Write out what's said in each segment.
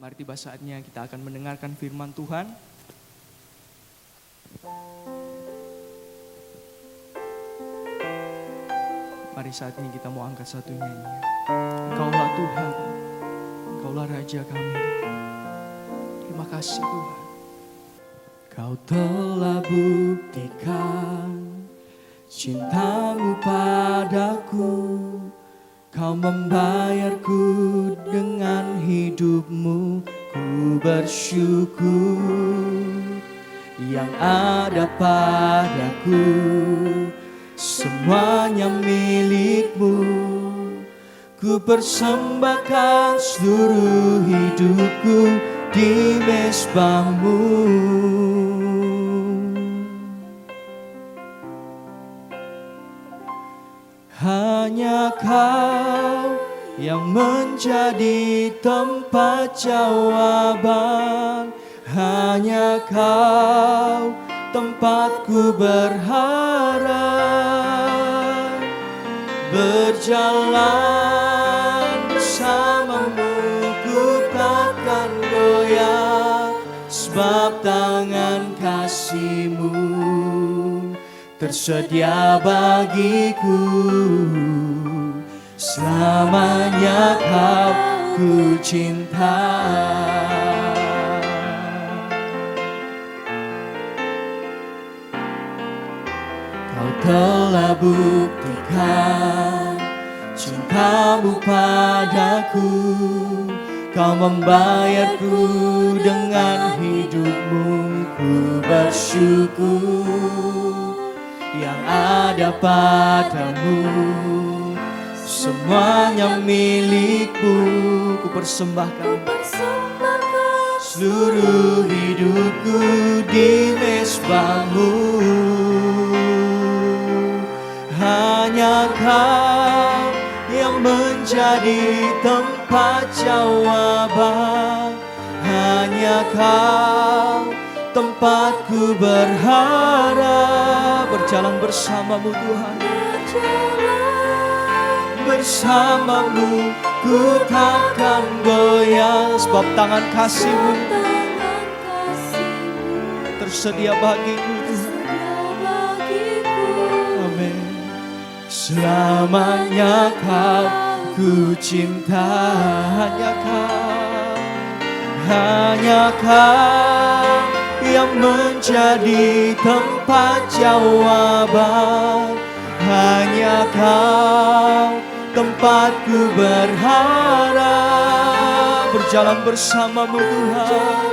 Mari tiba saatnya kita akan mendengarkan firman Tuhan. Mari saat ini kita mau angkat satu nyanyian. Engkaulah Tuhan, Engkaulah Raja kami. Terima kasih Tuhan. Kau telah buktikan cintamu padaku. Kau membayarku dengan hidupmu. Ku bersyukur yang ada padaku. Semuanya milikmu. Ku persembahkan seluruh hidupku di mezbahmu. Hanya Kau yang menjadi tempat jawaban. Hanya Kau tempatku berharap. Berjalan bersamamu ku takkan goyah. Sebab tangan kasih-Mu tersedia bagiku. Selamanya Kau ku cinta. Kau telah buktikan cintamu padaku. Kau membayarku dengan hidupmu. Ku bersyukur yang ada padamu. Semuanya milikmu. Ku persembahkan seluruh hidupku di mezbahmu. Hanya Kau yang menjadi tempat jawaban. Hanya Kau tempatku berharap. Berjalan bersama-Mu Tuhan. Bersama-Mu ku takkan goyah. Sebab tangan kasih-Mu tersedia bagiku Tuhan. Amin. Selamanya Kau ku cinta. Hanya Kau, hanya Kau yang menjadi tempat jawaban. Hanya Kau tempatku berharap. Berjalan bersama-Mu Tuhan.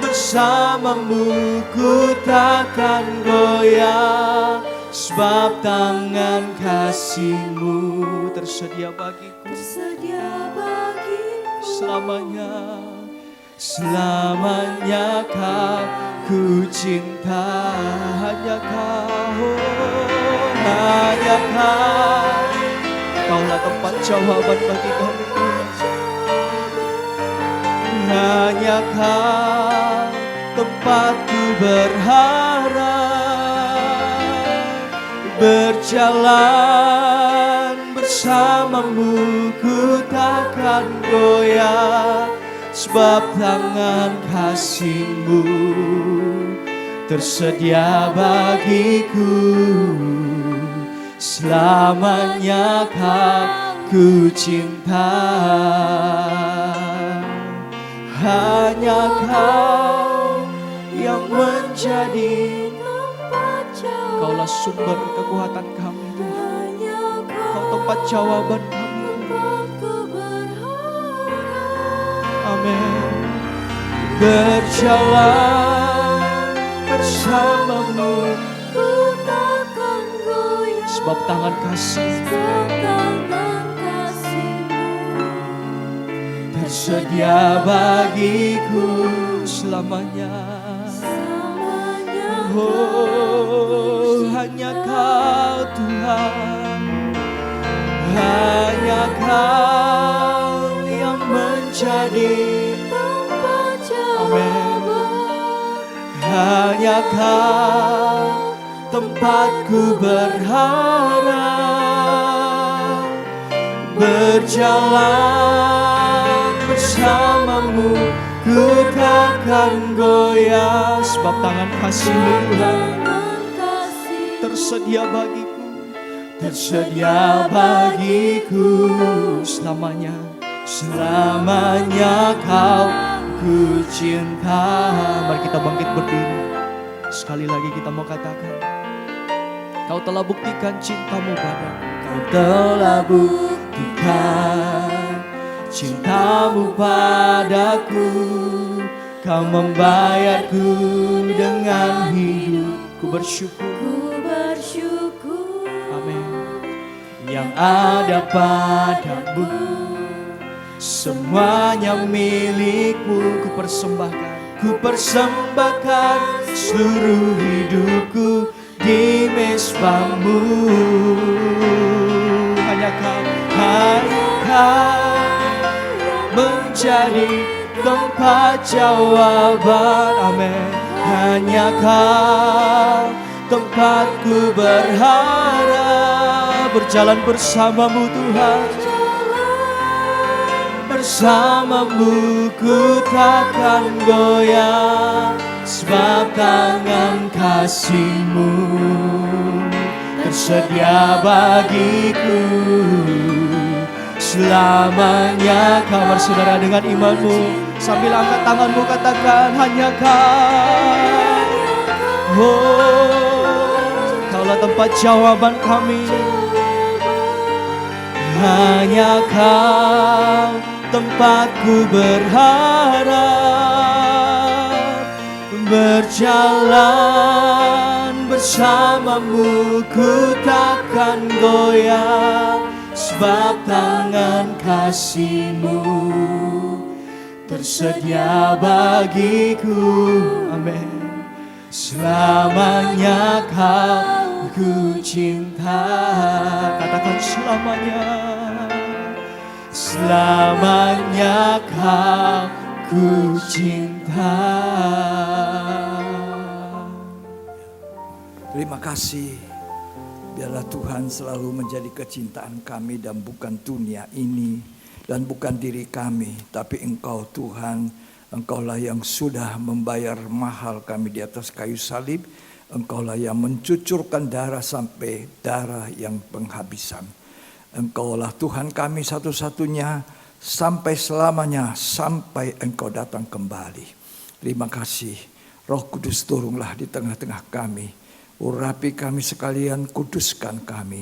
Bersama-Mu ku takkan goyah. Sebab tangan kasih-Mu tersedia bagiku. Selamanya, selamanya Kau ku cinta. Hanya Kau, hanya Kau. Kaulah tempat jawaban bagi kami Tuhan. Hanya Kau tempatku berharap. Berjalan bersama-Mu ku takkan goyah. Sebab tangan kasih-Mu tersedia bagiku. Selamanya Kau ku cinta. Hanya Kau yang menjadi. Kaulah sumber kekuatan kami Tuhan. Kau tempat jawaban kami. Amin. Berjalan bersama-Mu sebab tangan kasih-Mu tersedia bagiku selamanya. Oh, hanya Kau Tuhan. Hanya Kau yang menjadi tempat jawaban. Hanya Kau tempatku berharap. Berjalan bersama bersamamu, ku takkan goyah. Sebab tangan kasih-Mu Tuhan tersedia bagiku, tersedia bagiku selamanya. Selamanya Kau ku cinta. Mari kita bangkit berdiri. Sekali lagi kita mau katakan, Kau telah buktikan cinta-Mu padaku. Kau telah buktikan cinta-Mu padaku. Kau membayarku dengan hidup. Ku bersyukur, amin. Yang ada padamu semuanya milikmu. Ku persembahkan seluruh hidupku di mezbah-Mu. Hanya Kau menjadi tempat jawaban, amin. Hanya Kau tempatku berharap. Berjalan bersama-Mu Tuhan, bersama-Mu ku takkan goyah. Sebab tangan kasih-Mu tersedia bagiku selamanya. Kamar saudara dengan imanmu, sambil angkat tanganmu katakan, hanya Kau. Oh, Kaulah tempat jawaban kami. Hanya Kau tempatku berharap. Berjalan bersama-Mu ku takkan goyah. Sebab tangan kasih-Mu tersedia bagiku, amin. Selamanya Kau ku cinta. Katakan selamanya. Selamanya Kau ku cinta. Terima kasih. Biarlah Tuhan selalu menjadi kecintaan kami dan bukan dunia ini dan bukan diri kami, tapi Engkau Tuhan. Engkaulah yang sudah membayar mahal kami di atas kayu salib. Engkaulah yang mencucurkan darah sampai darah yang penghabisan. Engkaulah Tuhan kami satu-satunya sampai selamanya, sampai Engkau datang kembali. Terima kasih. Roh Kudus turunlah di tengah-tengah kami. Urapi kami sekalian, kuduskan kami.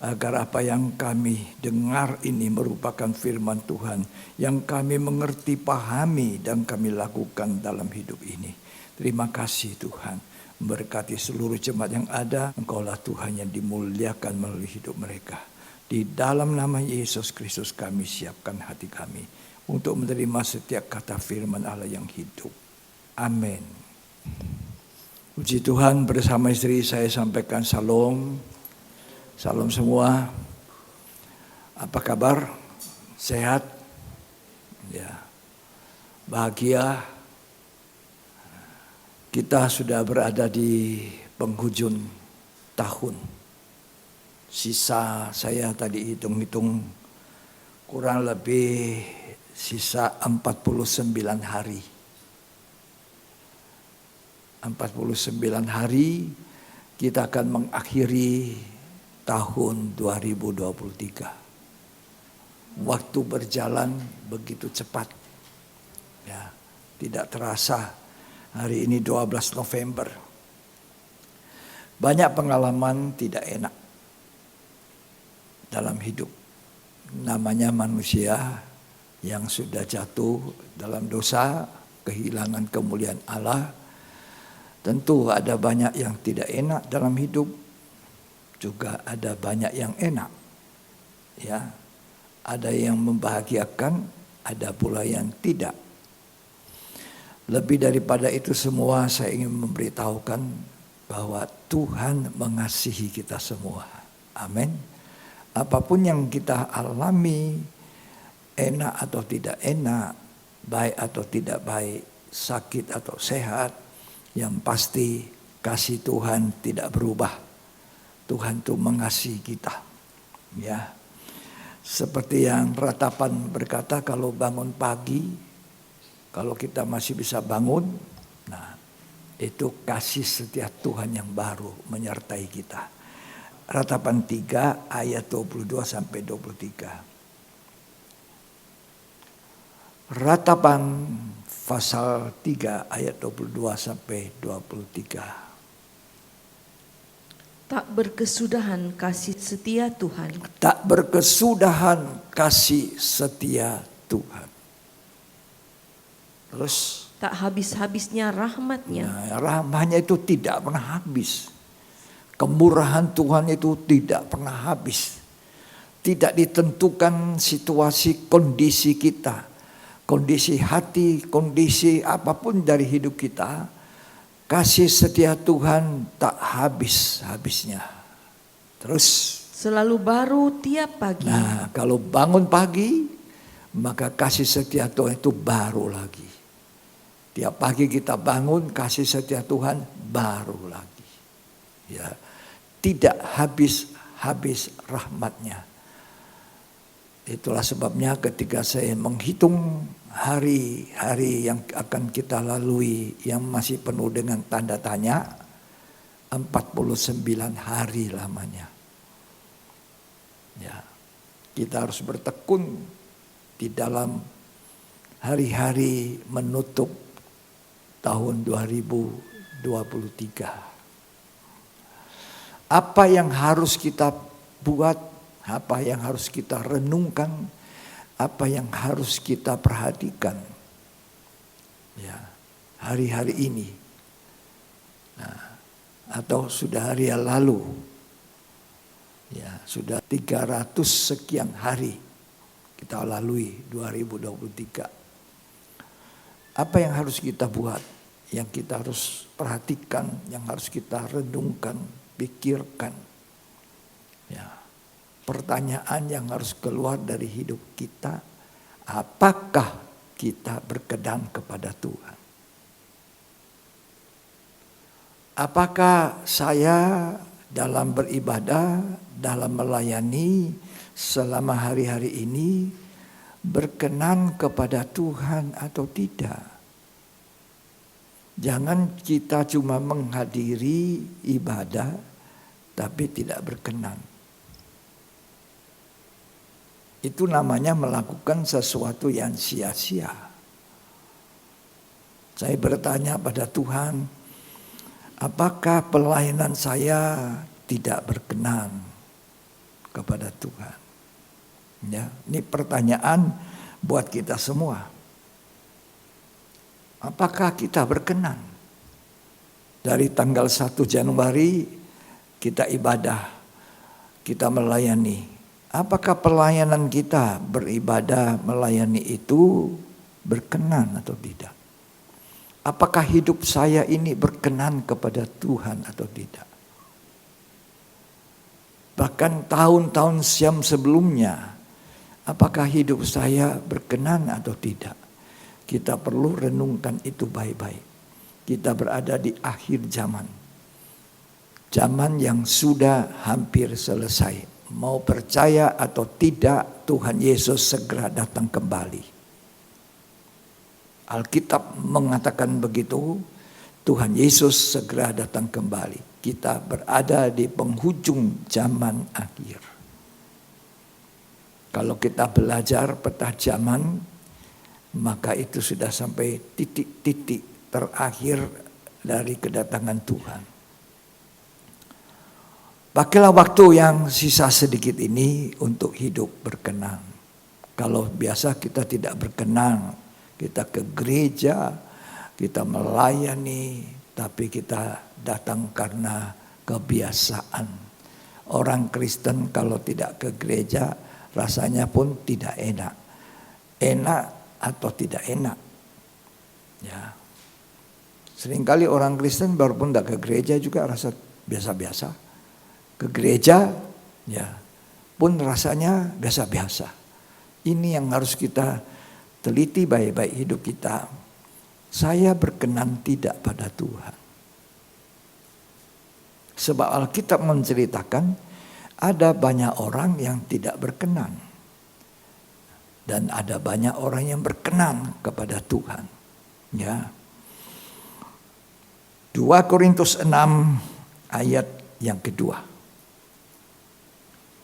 Agar apa yang kami dengar ini merupakan firman Tuhan. Yang kami mengerti, pahami, dan kami lakukan dalam hidup ini. Terima kasih Tuhan. Memberkati seluruh jemaat yang ada. Engkaulah Tuhan yang dimuliakan melalui hidup mereka. Di dalam nama Yesus Kristus kami siapkan hati kami. Untuk menerima setiap kata firman Allah yang hidup. Amin. Puji Tuhan, bersama istri saya sampaikan salam. Salam semua. Apa kabar? Sehat? Ya. Bahagia. Kita sudah berada di penghujung tahun. Sisa saya tadi hitung-hitung kurang lebih sisa 49 hari. 49 hari kita akan mengakhiri tahun 2023. Waktu berjalan begitu cepat. Ya, tidak terasa. Hari ini 12 November. Banyak pengalaman tidak enak dalam hidup. Namanya manusia yang sudah jatuh dalam dosa, kehilangan kemuliaan Allah. Tentu ada banyak yang tidak enak dalam hidup, juga ada banyak yang enak. Ya, ada yang membahagiakan, ada pula yang tidak. Lebih daripada itu semua, saya ingin memberitahukan bahwa Tuhan mengasihi kita semua. Amin. Apapun yang kita alami, enak atau tidak enak, baik atau tidak baik, sakit atau sehat, yang pasti kasih Tuhan tidak berubah. Tuhan tuh mengasihi kita. Ya. Seperti yang Ratapan berkata, kalau bangun pagi, kalau kita masih bisa bangun, nah itu kasih setia Tuhan yang baru menyertai kita. Ratapan 3 ayat 22 sampai 23. Ratapan pasal 3 ayat 22 sampai 23. Tak berkesudahan kasih setia Tuhan. Tak berkesudahan kasih setia Tuhan. Terus Tak habis-habisnya rahmatnya. rahmatnya itu tidak pernah habis. Kemurahan Tuhan itu tidak pernah habis. Tidak ditentukan situasi kondisi kita. Kondisi hati, kondisi apapun dari hidup kita. Kasih setia Tuhan tak habis-habisnya. Terus Selalu baru tiap pagi. nah, kalau bangun pagi, maka kasih setia Tuhan itu baru lagi. Tiap pagi kita bangun, kasih setia Tuhan baru lagi. Ya, tidak habis-habis rahmatnya. Itulah sebabnya ketika saya menghitung hari-hari yang akan kita lalui yang masih penuh dengan tanda tanya, 49 hari lamanya. Ya, kita harus bertekun di dalam hari-hari menutup tahun 2023. Apa yang harus kita buat, apa yang harus kita renungkan, apa yang harus kita perhatikan, ya, hari-hari ini, nah, atau sudah hari yang lalu, ya, sudah 300 sekian hari kita lalui 2023. Apa yang harus kita buat, yang kita harus perhatikan, yang harus kita renungkan, pikirkan, ya. Pertanyaan yang harus keluar dari hidup kita, apakah kita berkenan kepada Tuhan? Apakah saya dalam beribadah, dalam melayani selama hari-hari ini berkenan kepada Tuhan atau tidak? Jangan kita cuma menghadiri ibadah tapi tidak berkenan. Itu namanya melakukan sesuatu yang sia-sia. Saya bertanya pada Tuhan, apakah pelayanan saya tidak berkenan kepada Tuhan? Ya, ini pertanyaan buat kita semua. Apakah kita berkenan? Dari tanggal 1 Januari kita ibadah, kita melayani. Apakah pelayanan kita beribadah melayani itu berkenan atau tidak? Apakah hidup saya ini berkenan kepada Tuhan atau tidak? Bahkan tahun-tahun siam sebelumnya, apakah hidup saya berkenan atau tidak? Kita perlu renungkan itu baik-baik. Kita berada di akhir zaman. Zaman yang sudah hampir selesai. Mau percaya atau tidak, Tuhan Yesus segera datang kembali. Alkitab mengatakan begitu, Tuhan Yesus segera datang kembali. Kita berada di penghujung zaman akhir. Kalau kita belajar peta zaman, maka itu sudah sampai titik-titik terakhir dari kedatangan Tuhan. Pakailah waktu yang sisa sedikit ini untuk hidup berkenan. Kalau biasa kita tidak berkenan, kita ke gereja, kita melayani, tapi kita datang karena kebiasaan. Orang Kristen kalau tidak ke gereja, rasanya pun tidak enak. Enak atau tidak enak. Ya. Seringkali orang Kristen walaupun tidak ke gereja juga rasa biasa-biasa. Ke gereja, ya, pun rasanya biasa-biasa. Ini yang harus kita teliti baik-baik hidup kita. Saya berkenan tidak pada Tuhan. Sebab Alkitab menceritakan ada banyak orang yang tidak berkenan. Dan ada banyak orang yang berkenan kepada Tuhan. Ya. 2 Korintus 6 ayat yang kedua.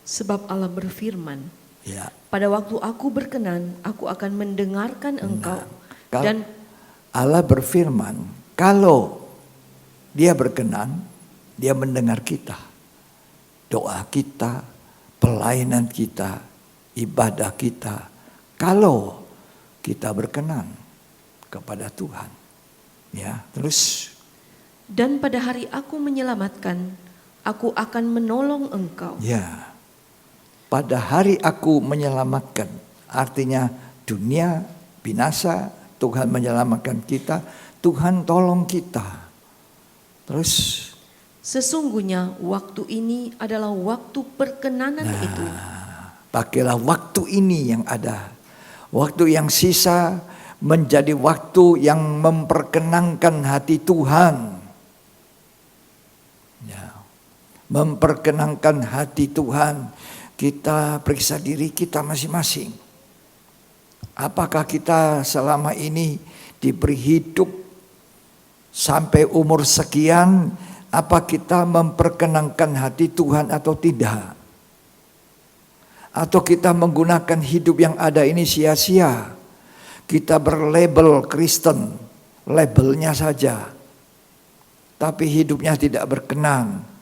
Sebab Allah berfirman, Ya. pada waktu aku berkenan, aku akan mendengarkan engkau. Dan Allah berfirman, kalau Dia berkenan, Dia mendengar kita. Doa kita, pelayanan kita, ibadah kita. Kalau kita berkenan kepada Tuhan. Ya, terus. Dan pada hari aku menyelamatkan, aku akan menolong engkau. Ya. Pada hari aku menyelamatkan. Artinya dunia binasa, Tuhan menyelamatkan kita, Tuhan tolong kita. Terus. Sesungguhnya waktu ini adalah waktu perkenanan itu. Pakailah waktu ini yang ada. Waktu yang sisa menjadi waktu yang memperkenankan hati Tuhan. Ya. Memperkenankan hati Tuhan. Kita periksa diri kita masing-masing. Apakah kita selama ini diberi hidup sampai umur sekian, apa kita memperkenankan hati Tuhan atau tidak? Atau kita menggunakan hidup yang ada ini sia-sia? Kita berlabel Kristen, labelnya saja, tapi hidupnya tidak berkenan.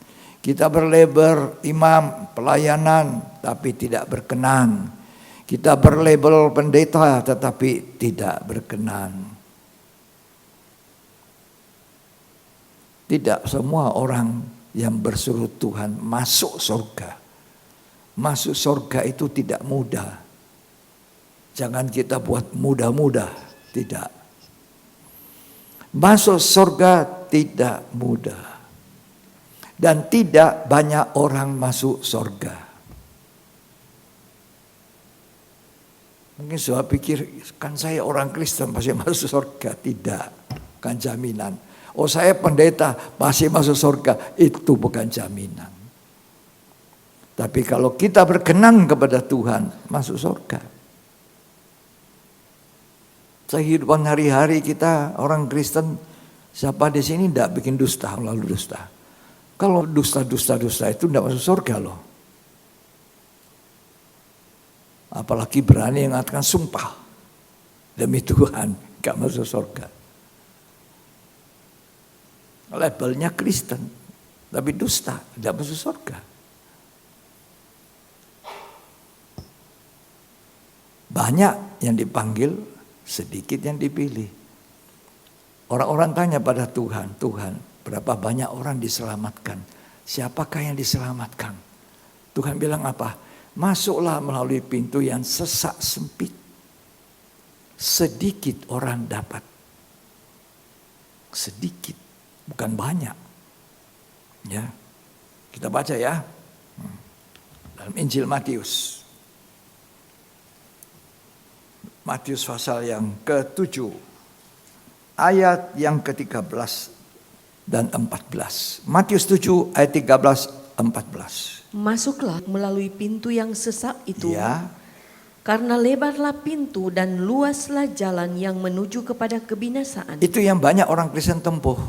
Kita berlabel imam, pelayanan, tapi tidak berkenan. Kita berlabel pendeta, tetapi tidak berkenan. Tidak semua orang yang berseru Tuhan masuk surga. Masuk surga itu tidak mudah. Jangan kita buat mudah-mudah, tidak. Masuk surga tidak mudah. Dan tidak banyak orang masuk surga. Mungkin saya pikir, kan saya orang Kristen pasti masuk surga. Tidak, bukan jaminan. Oh, saya pendeta pasti masuk surga. Itu bukan jaminan. Tapi kalau kita berkenan kepada Tuhan, masuk surga. Kehidupan hari-hari kita orang Kristen, siapa di sini tidak bikin dusta, lalu dusta. Kalau dusta itu tidak masuk surga loh. Apalagi berani mengatakan sumpah demi Tuhan, gak masuk surga. Labelnya Kristen, tapi dusta, tidak masuk surga. Banyak yang dipanggil, sedikit yang dipilih. Orang-orang tanya pada Tuhan, Tuhan, berapa banyak orang diselamatkan? Siapakah yang diselamatkan? Tuhan bilang apa? Masuklah melalui pintu yang sesak sempit. Sedikit orang dapat. Sedikit, bukan banyak. Ya, kita baca ya. Dalam Injil Matius. Matius pasal yang ke-7. Ayat yang ke-13. Dan 14. Matius 7 ayat 13-14. Masuklah melalui pintu yang sesak itu. Ya. Karena lebarlah pintu dan luaslah jalan yang menuju kepada kebinasaan. Itu yang banyak orang Kristen tempuh.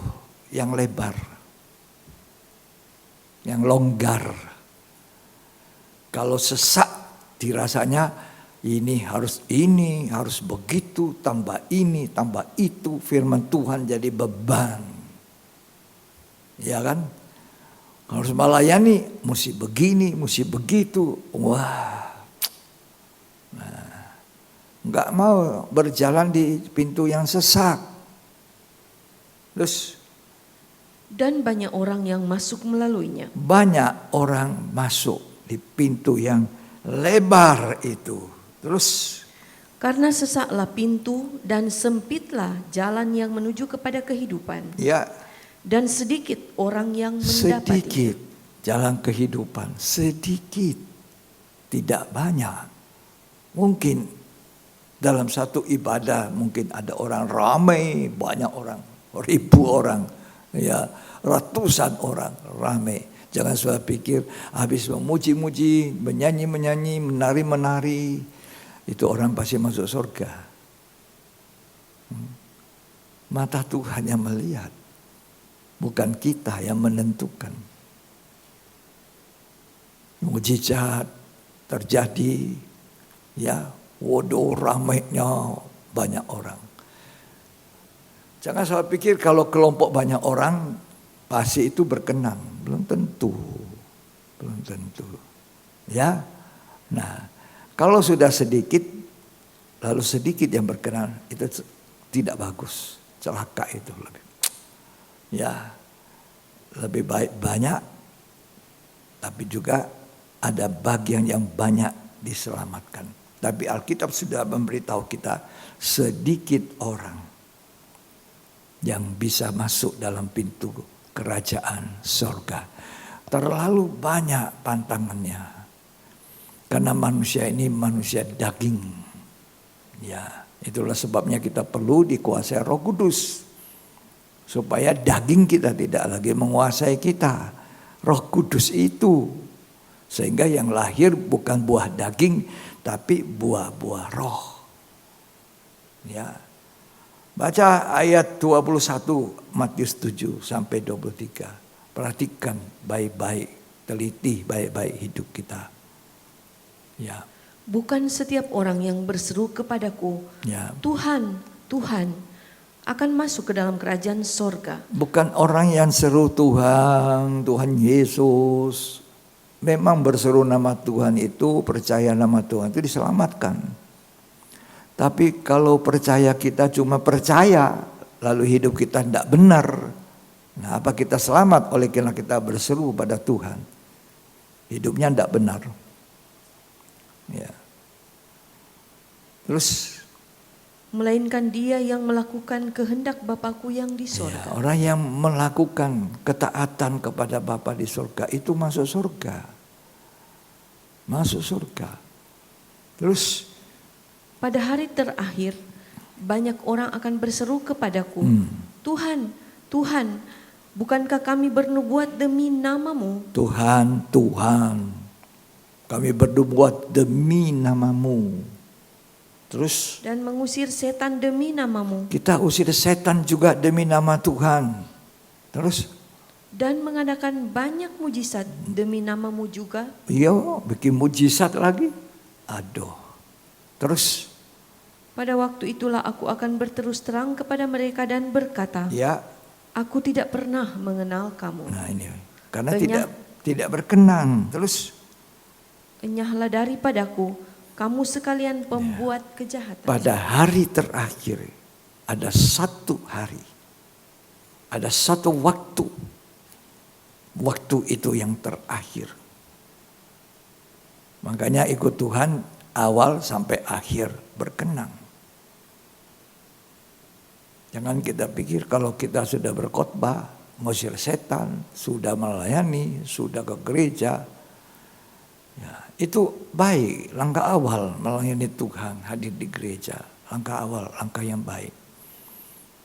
Yang lebar. Yang longgar. Kalau sesak dirasanya ini, harus begitu, tambah ini, tambah itu. Firman Tuhan jadi beban. Ya kan? Harus melayani, mesti begini, mesti begitu. Wah. Nah, nggak mau berjalan di pintu yang sesak. Terus. Dan banyak orang yang masuk melaluinya. Banyak orang masuk di pintu yang lebar itu. Terus. Karena sesaklah pintu dan sempitlah jalan yang menuju kepada kehidupan. Ya. Dan sedikit orang yang mendapati. Sedikit jalan kehidupan, sedikit, tidak banyak. Mungkin dalam satu ibadah mungkin ada orang ramai, banyak orang, 1000 orang, ya ratusan orang ramai. Jangan sudah pikir habis memuji-muji, menyanyi-menyanyi, menari-menari, itu orang pasti masuk surga. Mata Tuhan yang melihat, bukan kita yang menentukan. Mujizat terjadi, ya, waduh ramainya banyak orang. Jangan salah pikir kalau kelompok banyak orang pasti itu berkenan, belum tentu. Ya, nah kalau sudah sedikit, lalu sedikit yang berkenan, itu tidak bagus, celaka itu lebih. Ya, lebih baik banyak, tapi juga ada bagian yang banyak diselamatkan. Tapi Alkitab sudah memberitahu kita sedikit orang yang bisa masuk dalam pintu kerajaan sorga. Terlalu banyak pantangannya. Karena manusia ini manusia daging. Ya, itulah sebabnya kita perlu dikuasai Roh Kudus. Supaya daging kita tidak lagi menguasai kita. Roh Kudus itu. Sehingga yang lahir bukan buah daging, tapi buah-buah roh. Ya. Baca ayat 21 Matius 7 sampai 23. Perhatikan baik-baik, teliti baik-baik hidup kita. Ya. Bukan setiap orang yang berseru kepadaku, Ya. Tuhan, Tuhan, akan masuk ke dalam kerajaan sorga. Bukan orang yang seru Tuhan, Tuhan Yesus. Memang berseru nama Tuhan itu, percaya nama Tuhan itu diselamatkan. Tapi kalau percaya kita cuma percaya, lalu hidup kita tidak benar. Nah, apa kita selamat oleh karena kita berseru pada Tuhan? Hidupnya tidak benar. Ya. Terus, Melainkan dia yang melakukan kehendak Bapakku yang di sorga. ya, orang yang melakukan ketaatan kepada Bapa di surga itu masuk surga. Masuk surga. Terus, Pada hari terakhir, banyak orang akan berseru kepadaku, Tuhan, Tuhan, bukankah kami bernubuat demi namamu? Tuhan, kami bernubuat demi namamu. Terus Dan mengusir setan demi namamu. kita usir setan juga demi nama Tuhan. Terus, Dan mengadakan banyak mujizat demi namamu juga. iya, bikin mujizat lagi. Aduh. Terus, Pada waktu itulah aku akan berterus terang kepada mereka dan berkata, ya, Aku tidak pernah mengenal kamu. nah ini karena Enyah. tidak berkenan. Terus, Enyahlah daripadaku, kamu sekalian pembuat kejahatan. pada hari terakhir ada satu hari, ada satu waktu. Waktu itu yang terakhir. Makanya ikut Tuhan awal sampai akhir berkenan. Jangan kita pikir kalau kita sudah berkhotbah, ngusir setan, sudah melayani, sudah ke gereja. Ya, itu baik, langkah awal melayani Tuhan, hadir di gereja. Langkah awal, langkah yang baik.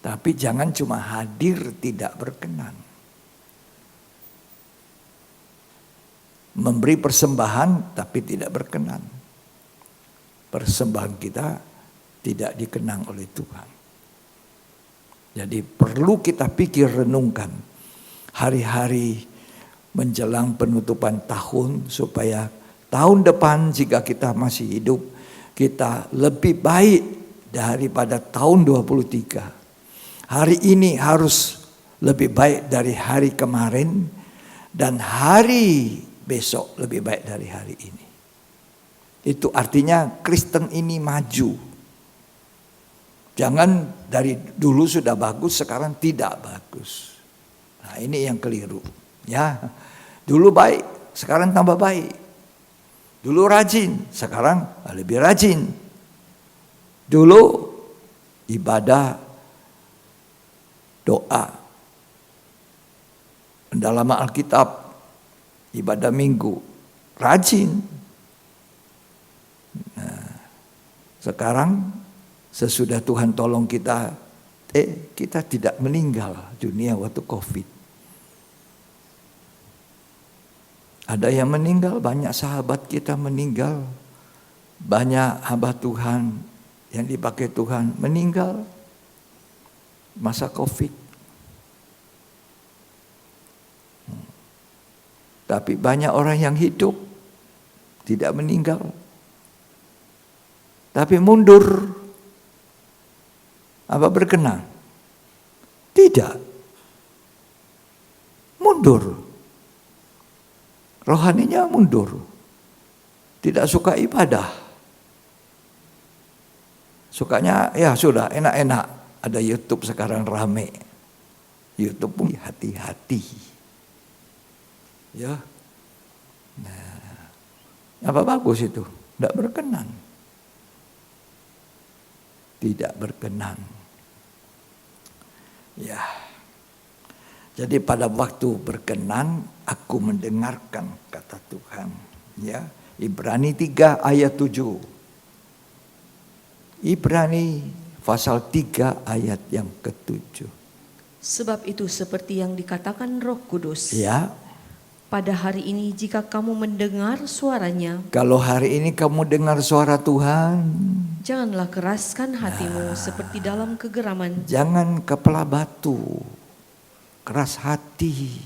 Tapi jangan cuma hadir tidak berkenan. Memberi persembahan tapi tidak berkenan. Persembahan kita tidak dikenang oleh Tuhan. Jadi perlu kita pikir, renungkan hari-hari menjelang penutupan tahun supaya tahun depan jika kita masih hidup kita lebih baik daripada tahun 23. Hari ini harus lebih baik dari hari kemarin dan hari besok lebih baik dari hari ini. Itu artinya Kristen ini maju. Jangan dari dulu sudah bagus, sekarang tidak bagus. Nah, ini yang keliru. Ya, dulu baik, sekarang tambah baik. Dulu rajin, sekarang lebih rajin. Dulu ibadah, doa, pendalaman Alkitab, ibadah minggu, rajin. Nah, sekarang sesudah Tuhan tolong kita, kita tidak meninggal dunia waktu COVID. Ada yang meninggal, banyak sahabat kita meninggal. Banyak hamba Tuhan yang dipakai Tuhan meninggal masa COVID. Tapi banyak orang yang hidup tidak meninggal, tapi mundur. Apa berkenan? Tidak. Mundur. Rohaninya mundur. Tidak suka ibadah. Sukanya ya sudah enak-enak. Ada YouTube sekarang rame. YouTube pun hati-hati. Ya. Nah, apa bagus itu? Tidak berkenan. Tidak berkenan. Ya. Jadi pada waktu berkenan aku mendengarkan kata Tuhan. Ya. Ibrani 3 ayat 7. Ibrani pasal 3 ayat yang ke-7. Sebab itu seperti yang dikatakan Roh Kudus. Ya. Pada hari ini jika kamu mendengar suaranya, Kalau hari ini kamu dengar suara Tuhan, janganlah keraskan hatimu seperti dalam kegeraman. jangan kepala batu, keras hati,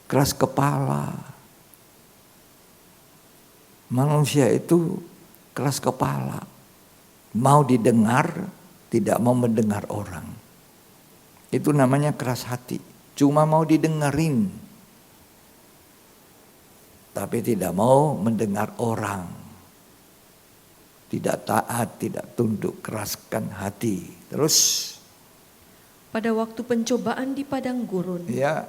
keras kepala. Manusia itu keras kepala, mau didengar, tidak mau mendengar orang. Itu namanya keras hati, cuma mau didengerin, tapi tidak mau mendengar orang. Tidak taat, tidak tunduk, keraskan hati. Terus, Pada waktu pencobaan di padang gurun, ya,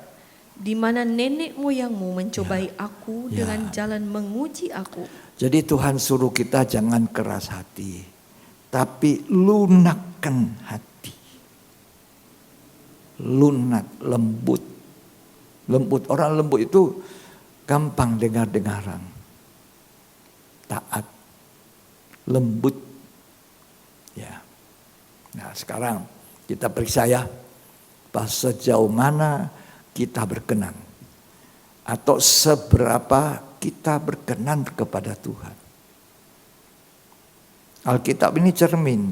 di mana nenek moyangmu mencobai aku dengan jalan menguji aku. jadi Tuhan suruh kita jangan keras hati, tapi lunakkan hati. Lunak, lembut. Lembut, orang lembut itu gampang dengar-dengaran. Taat, lembut. Ya. Nah, sekarang kita periksa ya, sejauh mana kita berkenan, atau seberapa kita berkenan kepada Tuhan. Alkitab ini cermin.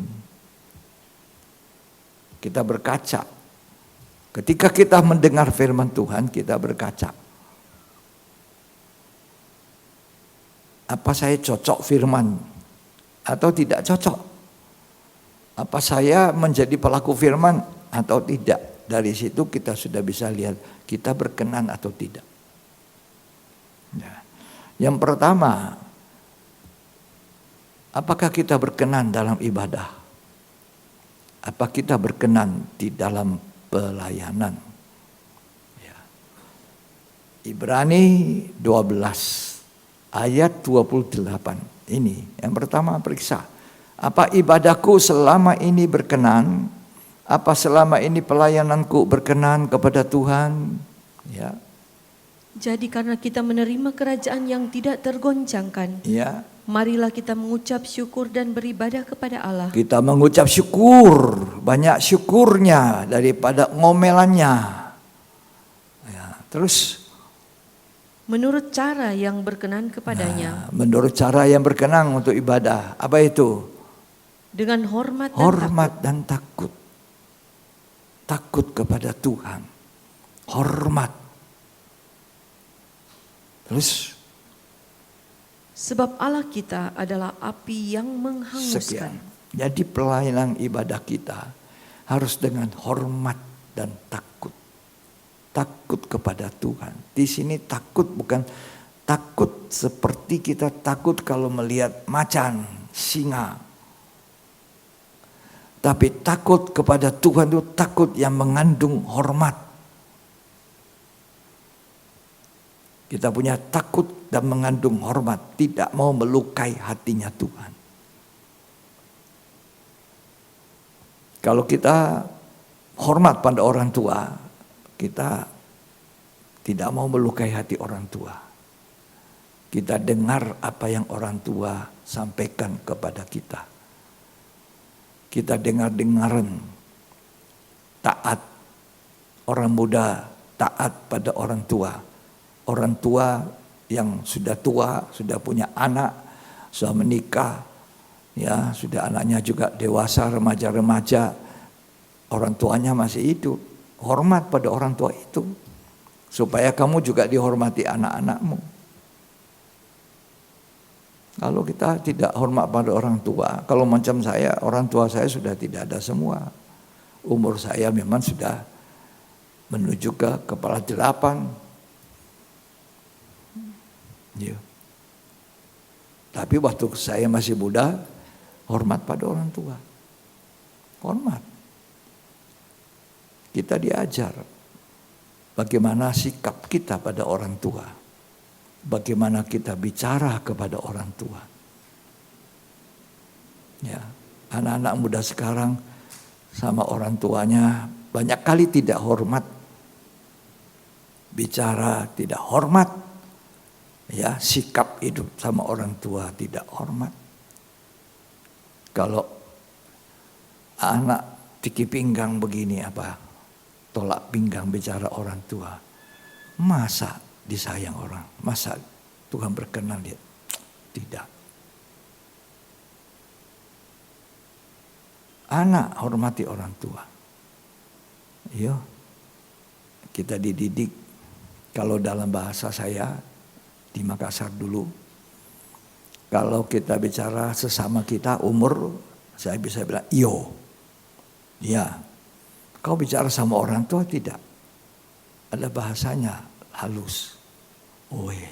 Kita berkaca. Ketika kita mendengar firman Tuhan, kita berkaca. Apa saya cocok firman atau tidak cocok? Apa saya menjadi pelaku firman atau tidak? Dari situ kita sudah bisa lihat kita berkenan atau tidak. Ya. Yang pertama, apakah kita berkenan dalam ibadah? Apa kita berkenan di dalam pelayanan? Ya. Ibrani 12 ayat 28. Ini yang pertama, periksa. Apa ibadahku selama ini berkenan? Apa selama ini pelayananku berkenan kepada Tuhan? Ya. Jadi karena kita menerima kerajaan yang tidak tergoncangkan, Ya. marilah kita mengucap syukur dan beribadah kepada Allah. Kita mengucap syukur, banyak syukurnya daripada ngomelannya. Ya. Terus Menurut cara yang berkenan kepadanya, menurut cara yang berkenan untuk ibadah. Apa itu? dengan hormat dan Hormat dan takut. Takut kepada Tuhan. Hormat. Terus sebab Allah kita adalah api yang menghanguskan. sekian. Jadi pelayanan ibadah kita harus dengan hormat dan takut. Takut kepada Tuhan. Di sini takut bukan takut seperti kita takut kalau melihat macan, singa. Tapi takut kepada Tuhan itu takut yang mengandung hormat. Kita punya takut dan mengandung hormat, tidak mau melukai hatinya Tuhan. Kalau kita hormat pada orang tua, kita tidak mau melukai hati orang tua. Kita dengar apa yang orang tua sampaikan kepada kita. Kita dengar-dengaran, taat. Orang muda taat pada orang tua. Orang tua yang sudah tua, sudah punya anak, sudah menikah, Ya, sudah anaknya juga dewasa, remaja-remaja, orang tuanya masih hidup. Hormat pada orang tua itu, supaya kamu juga dihormati anak-anakmu. Kalau kita tidak hormat pada orang tua, kalau macam saya, orang tua saya sudah tidak ada semua. Umur saya memang sudah menuju ke kepala 8. Ya. Tapi waktu saya masih muda, hormat pada orang tua. Hormat. Kita diajar bagaimana sikap kita pada orang tua. Bagaimana kita bicara kepada orang tua. Ya, anak-anak muda sekarang sama orang tuanya banyak kali tidak hormat. Bicara tidak hormat. Ya, sikap hidup sama orang tua tidak hormat. Kalau anak tiki pinggang begini apa? Tolak pinggang bicara orang tua. Masa disayang orang? Masa Tuhan berkenan dia? Tidak. Anak hormati orang tua. Yo, kita dididik. Kalau dalam bahasa saya di Makassar dulu, kalau kita bicara sesama kita umur, saya bisa bilang iyo. Ya. Kau bicara sama orang tua tidak. Ada bahasanya halus. Oe.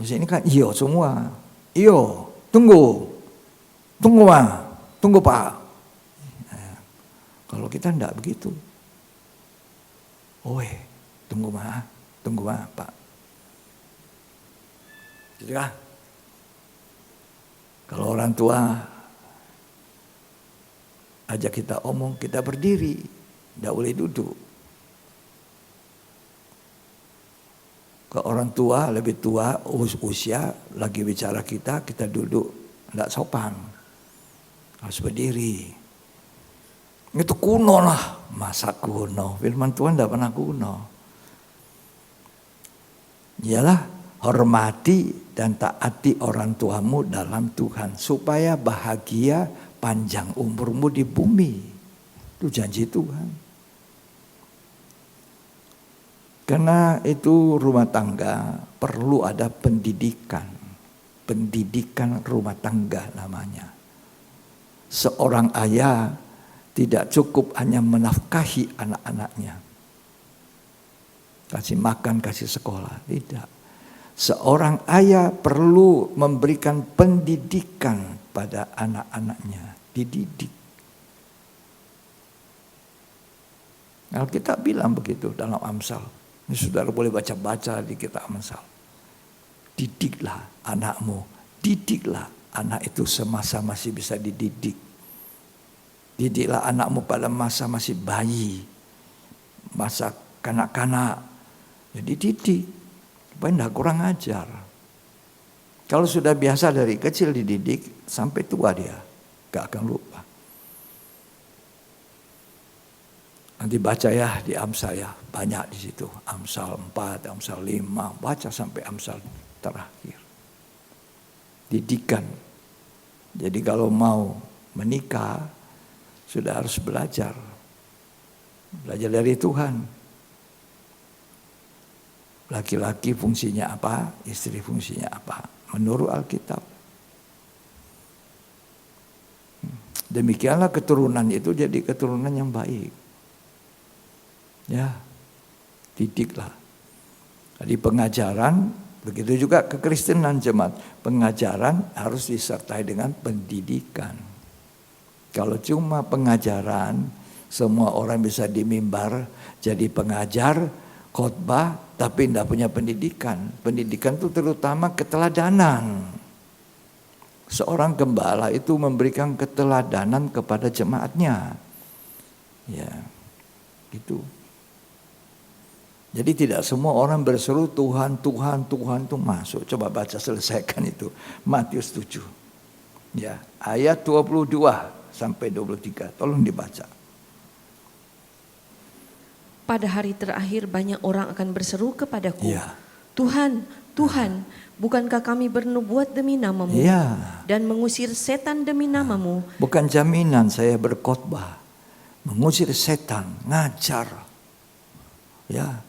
Maksudnya ini kan iyo semua. Iyo, tunggu. Tunggu ma. Tunggu pak. Nah, kalau kita enggak begitu. Oe, tunggu ma. Tunggu ma pak. Gitu kan? Kalau orang tua ajak kita omong, kita berdiri, tidak boleh duduk. Ke orang tua lebih tua usia lagi bicara kita duduk, tidak sopan, harus berdiri. Itu kuno lah, masa kuno? Firman Tuhan tidak pernah kuno. Iyalah. Hormati dan taati orang tuamu dalam Tuhan, supaya bahagia panjang umurmu di bumi. Itu janji Tuhan. Karena itu rumah tangga perlu ada pendidikan. Pendidikan rumah tangga namanya. Seorang ayah tidak cukup hanya menafkahi anak-anaknya. Kasih makan, kasih sekolah, tidak. Seorang ayah perlu memberikan pendidikan pada anak-anaknya, dididik. Alkitab bilang begitu dalam Amsal. Ini saudara boleh baca-baca di kitab Amsal. Didiklah anakmu, didiklah anak itu semasa masih bisa dididik. Didiklah anakmu pada masa masih bayi, masa kanak-kanak. Jadi didik. Supaya tidak kurang ajar. Kalau sudah biasa dari kecil dididik, sampai tua dia gak akan lupa. Nanti baca ya di Amsal ya, banyak di situ. Amsal 4, Amsal 5, baca sampai Amsal terakhir. Didikan. Jadi kalau mau menikah, sudah harus belajar. Belajar dari Tuhan. Laki-laki fungsinya apa, istri fungsinya apa, menurut Alkitab. Demikianlah keturunan itu jadi keturunan yang baik. Ya, didiklah. Jadi pengajaran, begitu juga kekristenan jemaat. Pengajaran harus disertai dengan pendidikan. Kalau cuma pengajaran, semua orang bisa di mimbar jadi pengajar, khotbah, tapi tidak punya pendidikan. Pendidikan itu terutama keteladanan. Seorang gembala itu memberikan keteladanan kepada jemaatnya. Ya, gitu. Jadi tidak semua orang berseru Tuhan, Tuhan, Tuhan itu masuk. Coba baca selesaikan itu. Matius 7. Ya, ayat 22 sampai 23. Tolong dibaca. Pada hari terakhir banyak orang akan berseru kepadaku, Ya. Tuhan, Tuhan, bukankah kami bernubuat demi nama-Mu Ya, dan mengusir setan demi nama-Mu? bukan jaminan saya berkhotbah, mengusir setan, ngajar. Ya,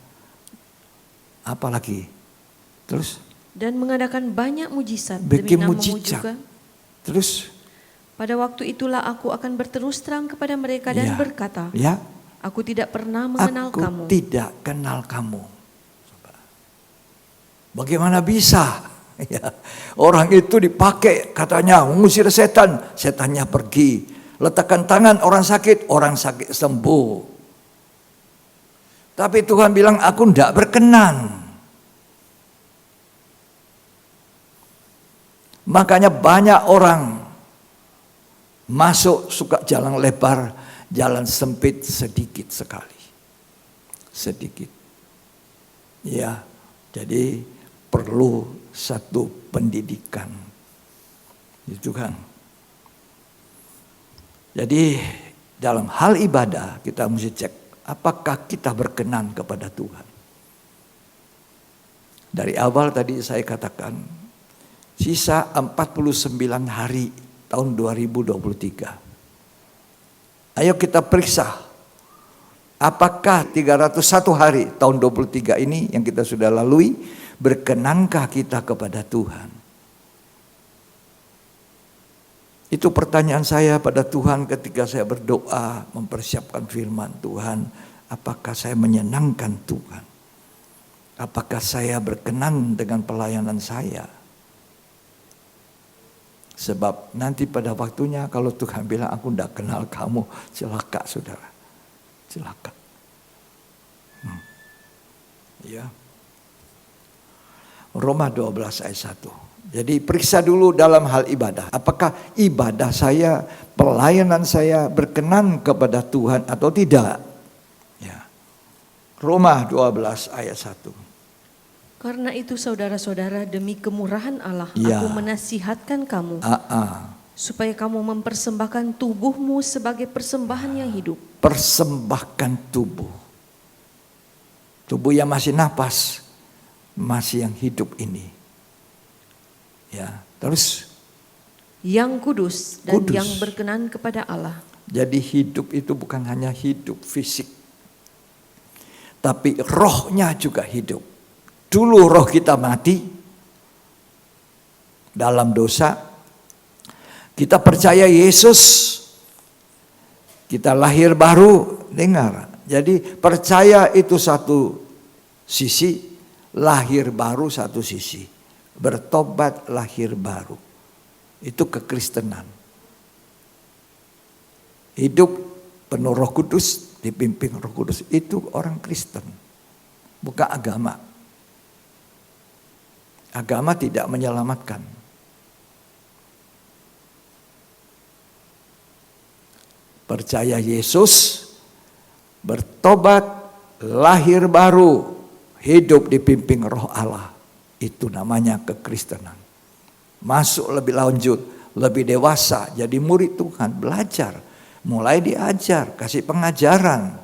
apalagi. Terus Dan mengadakan banyak mujizat bikin demi nama-Mu mujizat. juga. Terus Pada waktu itulah aku akan berterus terang kepada mereka dan Ya. berkata, ya, aku tidak pernah mengenal aku kamu. tidak kenal kamu. Bagaimana bisa? Ya, orang itu dipakai katanya mengusir setan, setannya pergi. Letakkan tangan orang sakit sembuh. Tapi Tuhan bilang aku tidak berkenan. Makanya banyak orang masuk suka jalan lebar, jalan sempit sedikit sekali. Sedikit. Ya, jadi perlu satu pendidikan. Itu kan. Jadi dalam hal ibadah kita mesti cek apakah kita berkenan kepada Tuhan. Dari awal tadi saya katakan sisa 49 hari tahun 2023. Ayo kita periksa apakah 301 hari tahun 23 ini yang kita sudah lalui, berkenankah kita kepada Tuhan? Itu pertanyaan saya pada Tuhan ketika saya berdoa mempersiapkan firman Tuhan. Apakah saya menyenangkan Tuhan? Apakah saya berkenan dengan pelayanan saya? Sebab nanti pada waktunya kalau Tuhan bilang aku tidak kenal kamu, celaka saudara. Celaka. Ya. Roma 12 ayat 1. Jadi periksa dulu dalam hal ibadah. Apakah ibadah saya, pelayanan saya berkenan kepada Tuhan atau tidak? Ya. Roma 12 ayat 1. Karena itu saudara-saudara, demi kemurahan Allah, Ya. aku menasihatkan kamu supaya kamu mempersembahkan tubuhmu sebagai persembahan yang hidup. Persembahkan tubuh. Tubuh yang masih napas, masih yang hidup ini. Ya, terus Yang kudus dan Kudus. yang berkenan kepada Allah. jadi hidup itu bukan hanya hidup fisik, tapi rohnya juga hidup. Dulu roh kita mati dalam dosa. Kita percaya Yesus, kita lahir baru. Dengar, jadi percaya itu satu sisi, lahir baru satu sisi. Bertobat lahir baru. Itu kekristenan. Hidup penuh Roh Kudus, dipimpin Roh Kudus. Itu orang Kristen, bukan agama. Agama tidak menyelamatkan. Percaya Yesus, bertobat, lahir baru, hidup dipimpin Roh Allah. Itu namanya kekristenan. Masuk lebih lanjut, lebih dewasa, jadi murid Tuhan, belajar. Mulai diajar, kasih pengajaran.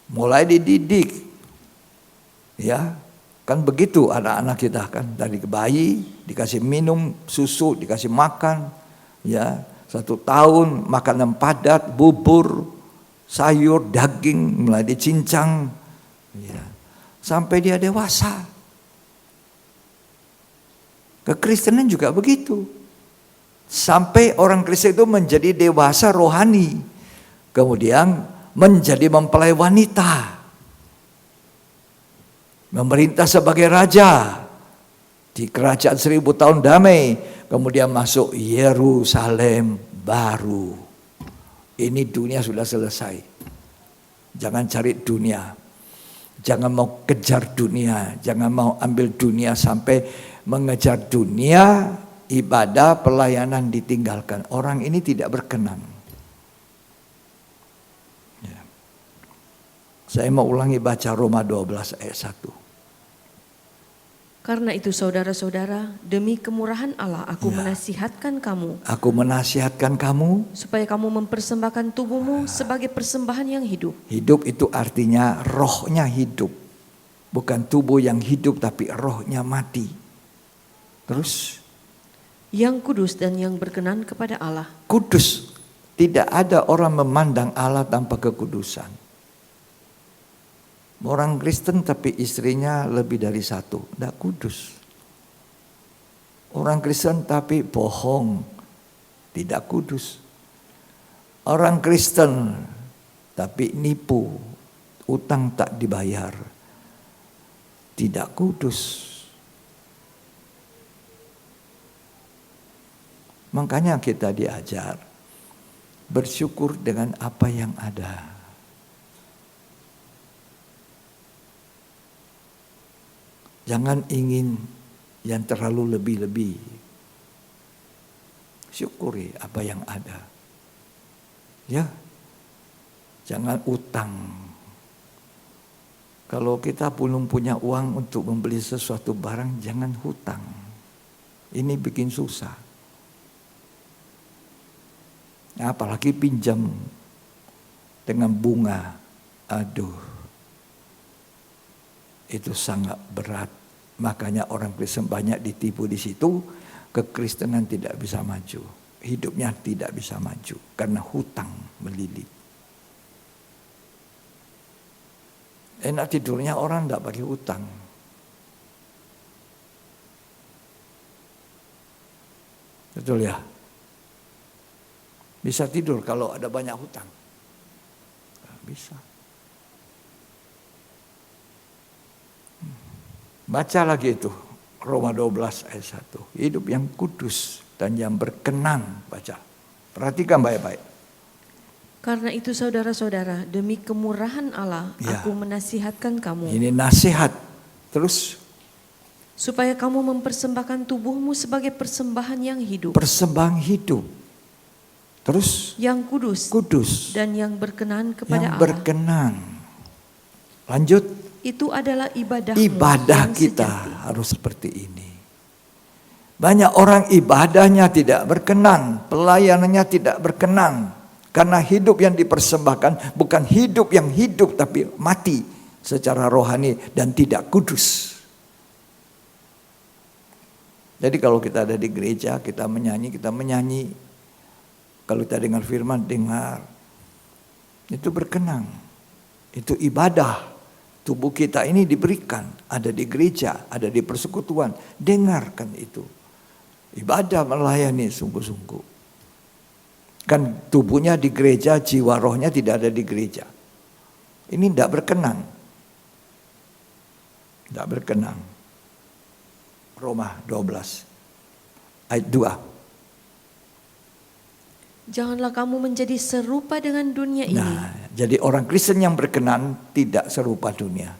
Mulai dididik. Ya, kan begitu anak-anak kita kan, dari bayi dikasih minum susu, dikasih makan, ya 1 tahun makanan padat, bubur, sayur, daging, mulai dicincang, ya, sampai dia dewasa. Kekristenan juga begitu, sampai orang Kristen itu menjadi dewasa rohani, kemudian menjadi mempelai wanita. Memerintah sebagai raja di kerajaan 1000 tahun damai, kemudian masuk Yerusalem baru. Ini dunia sudah selesai. Jangan cari dunia, jangan mau kejar dunia, jangan mau ambil dunia sampai mengejar dunia, ibadah, pelayanan ditinggalkan. Orang ini tidak berkenan. Ya. Saya mau ulangi baca Roma 12 ayat 1. Karena itu saudara-saudara, demi kemurahan Allah aku menasihatkan kamu. Aku menasihatkan kamu. Supaya kamu mempersembahkan tubuhmu sebagai persembahan yang hidup. Hidup itu artinya rohnya hidup. Bukan tubuh yang hidup tapi rohnya mati. Terus? Yang kudus dan yang berkenan kepada Allah. Kudus. Tidak ada orang memandang Allah tanpa kekudusan. Orang Kristen tapi istrinya lebih dari satu. Tidak kudus. Orang Kristen tapi bohong. Tidak kudus. Orang Kristen tapi nipu. Utang tak dibayar. Tidak kudus. Makanya kita diajar bersyukur dengan apa yang ada. Jangan ingin yang terlalu lebih-lebih. Syukuri apa yang ada. Ya. Jangan utang. Kalau kita belum punya uang untuk membeli sesuatu barang, jangan hutang. Ini bikin susah. Apalagi pinjam dengan bunga. Aduh. Itu sangat berat. Makanya orang Kristen banyak ditipu di situ. Kekristenan tidak bisa maju. Hidupnya tidak bisa maju. Karena hutang melilit. Enak tidurnya orang tidak pakai hutang. Betul ya? Bisa tidur kalau ada banyak hutang? Tidak bisa. Baca lagi itu. Roma 12 ayat 1. Hidup yang kudus dan yang berkenan. Baca. Perhatikan baik-baik. Karena itu saudara-saudara, demi kemurahan Allah, Ya. aku menasihatkan kamu. Ini nasihat. Terus Supaya kamu mempersembahkan tubuhmu sebagai persembahan yang hidup. persembahan hidup. Terus Yang kudus. kudus. Dan yang berkenan kepada Yang Allah. berkenan. Lanjut. Itu adalah ibadahmu Ibadah yang kita sejati. harus seperti ini. Banyak orang ibadahnya tidak berkenan. Pelayanannya tidak berkenan. Karena hidup yang dipersembahkan bukan hidup yang hidup tapi mati secara rohani dan tidak kudus. Jadi kalau kita ada di gereja, kita menyanyi. Kalau kita dengar firman, dengar. Itu berkenan. Itu ibadah. Tubuh kita ini diberikan. Ada di gereja, ada di persekutuan. Dengarkan itu. Ibadah melayani sungguh-sungguh. Kan tubuhnya di gereja, jiwa rohnya tidak ada di gereja. Ini tidak berkenan. Tidak berkenan. Roma 12 ayat 2. Janganlah kamu menjadi serupa dengan dunia ini. Nah, jadi orang Kristen yang berkenan tidak serupa dunia.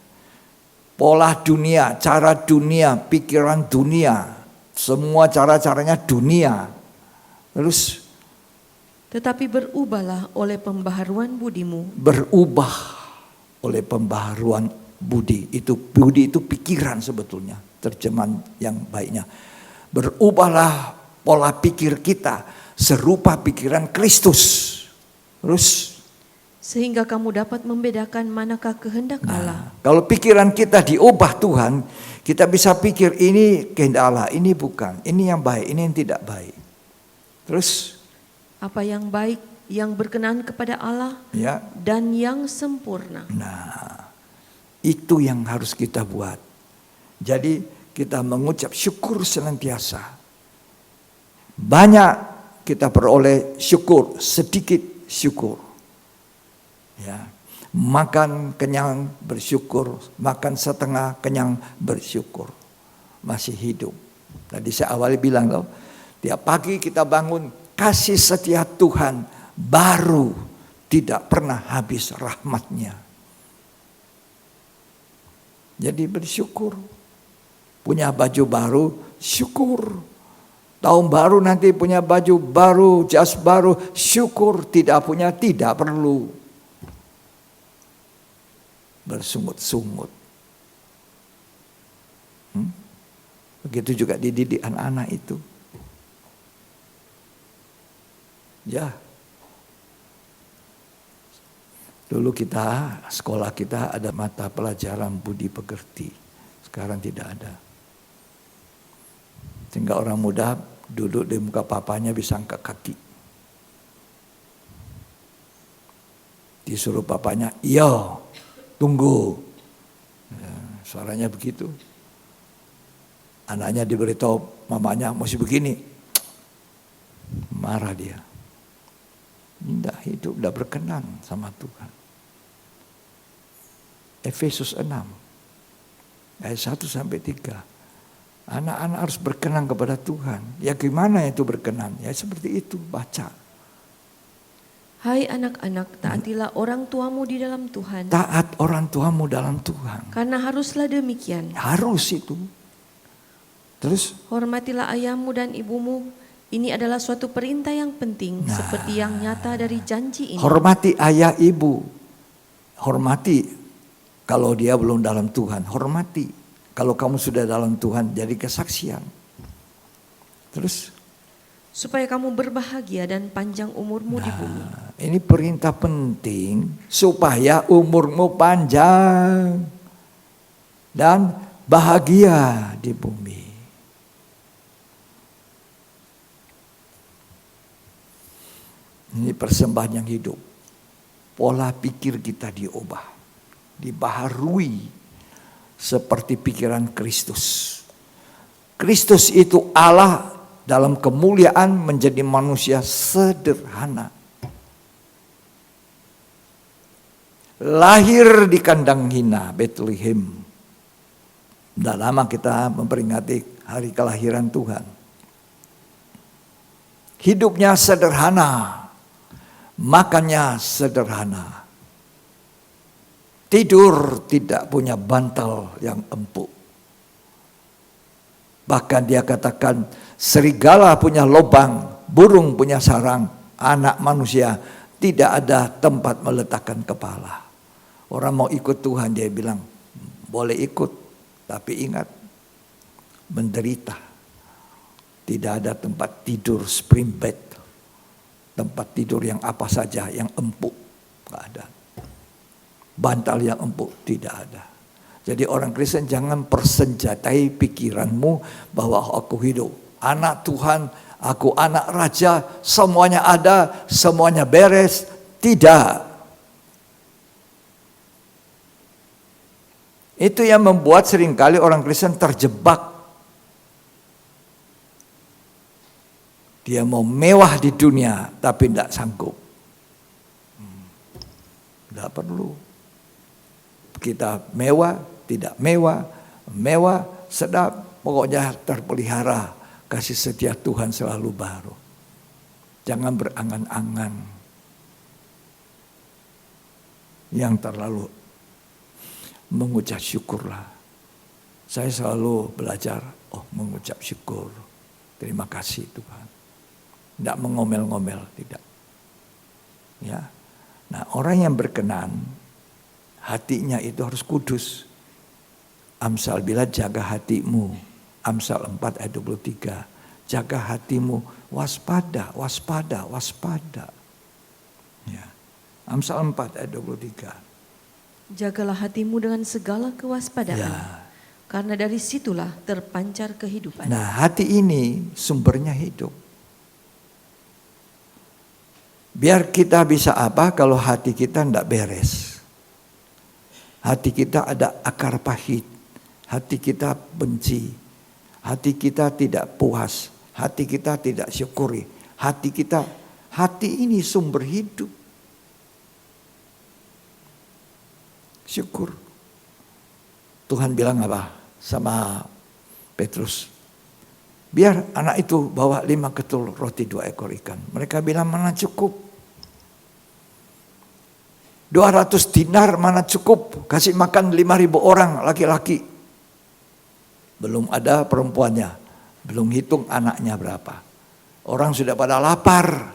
Pola dunia, cara dunia, pikiran dunia, semua cara-caranya dunia. Terus Tetapi berubahlah oleh pembaharuan budimu. berubah oleh pembaharuan budi. Budi itu pikiran sebetulnya, terjemahan yang baiknya. Berubahlah pola pikir kita serupa pikiran Kristus. Terus Sehingga kamu dapat membedakan manakah kehendak Allah. kalau pikiran kita diubah Tuhan, kita bisa pikir ini kehendak Allah, ini bukan, ini yang baik, ini yang tidak baik. Terus Apa yang baik, yang berkenan kepada Allah, ya, dan yang sempurna. nah itu yang harus kita buat. Jadi kita mengucap syukur senantiasa. Banyak kita peroleh syukur, sedikit syukur. Ya, makan kenyang bersyukur, makan setengah kenyang bersyukur. Masih hidup. Tadi saya awali bilang loh, tiap pagi kita bangun, kasih setia Tuhan baru, tidak pernah habis rahmatnya. Jadi bersyukur. Punya baju baru, syukur. Tahun baru nanti punya baju baru, jas baru, syukur. Tidak punya, tidak perlu bersungut-sungut. Begitu juga dididik anak-anak itu. Ya. Dulu kita, sekolah kita ada mata pelajaran budi pekerti. Sekarang tidak ada. Sehingga orang muda duduk di muka papanya bisa angkat kaki. Disuruh papanya, iya, tunggu. Ya, suaranya begitu. Anaknya diberitahu mamanya masih begini. Marah dia. Tidak hidup, tidak berkenan sama Tuhan. Efesus 6 ayat 1 sampai 3. Anak-anak harus berkenan kepada Tuhan. Ya gimana itu berkenan? Ya seperti itu, baca. Hai anak-anak, taatilah orang tuamu di dalam Tuhan. Taat orang tuamu dalam Tuhan. Karena haruslah demikian. Harus itu. Terus? Hormatilah ayahmu dan ibumu. Ini adalah suatu perintah yang penting, seperti yang nyata dari janji ini. Hormati ayah ibu. Hormati kalau dia belum dalam Tuhan. Hormati. Kalau kamu sudah dalam Tuhan, jadi kesaksian. Terus? Supaya kamu berbahagia dan panjang umurmu di bumi. Ini perintah penting supaya umurmu panjang dan bahagia di bumi. Ini persembahan yang hidup. Pola pikir kita diubah, dibaharui seperti pikiran Kristus. Kristus itu Allah dalam kemuliaan menjadi manusia sederhana. Lahir di kandang hina Bethlehem. Sudah lama kita memperingati hari kelahiran Tuhan. Hidupnya sederhana. Makannya sederhana. Tidur tidak punya bantal yang empuk. Bahkan dia katakan serigala punya lubang, burung punya sarang, anak manusia tidak ada tempat meletakkan kepala. Orang mau ikut Tuhan dia bilang boleh ikut, tapi ingat menderita. Tidak ada tempat tidur spring bed. Tempat tidur yang apa saja, yang empuk, tidak ada. Bantal yang empuk, tidak ada. Jadi orang Kristen jangan persenjatai pikiranmu bahwa aku hidup. Anak Tuhan, aku anak raja, semuanya ada, semuanya beres. Tidak. Itu yang membuat seringkali orang Kristen terjebak. Dia mau mewah di dunia, tapi tidak sanggup. Tidak perlu. Kita mewah, tidak mewah, mewah, sedap, pokoknya terpelihara. Kasih setia Tuhan selalu baru. Jangan berangan-angan yang terlalu mengucap syukurlah. Saya selalu belajar, mengucap syukur. Terima kasih Tuhan. Tidak mengomel-ngomel, tidak. Ya. Nah, orang yang berkenan, hatinya itu harus kudus. Amsal bilang jaga hatimu. Amsal 4 ayat 23. Jaga hatimu, waspada, waspada, waspada. Ya. Amsal 4 ayat 23. Jagalah hatimu dengan segala kewaspadaan. Ya. Karena dari situlah terpancar kehidupan. Nah, hati ini sumbernya hidup. Biar kita bisa apa kalau hati kita tidak beres. Hati kita ada akar pahit. Hati kita benci. Hati kita tidak puas. Hati kita tidak syukuri. Hati ini sumber hidup. Syukur. Tuhan bilang apa sama Petrus? Biar anak itu bawa 5 ketul roti 2 ekor ikan. Mereka bilang mana cukup. 200 dinar mana cukup. Kasih makan 5.000 orang laki-laki. Belum ada perempuannya. Belum hitung anaknya berapa. Orang sudah pada lapar.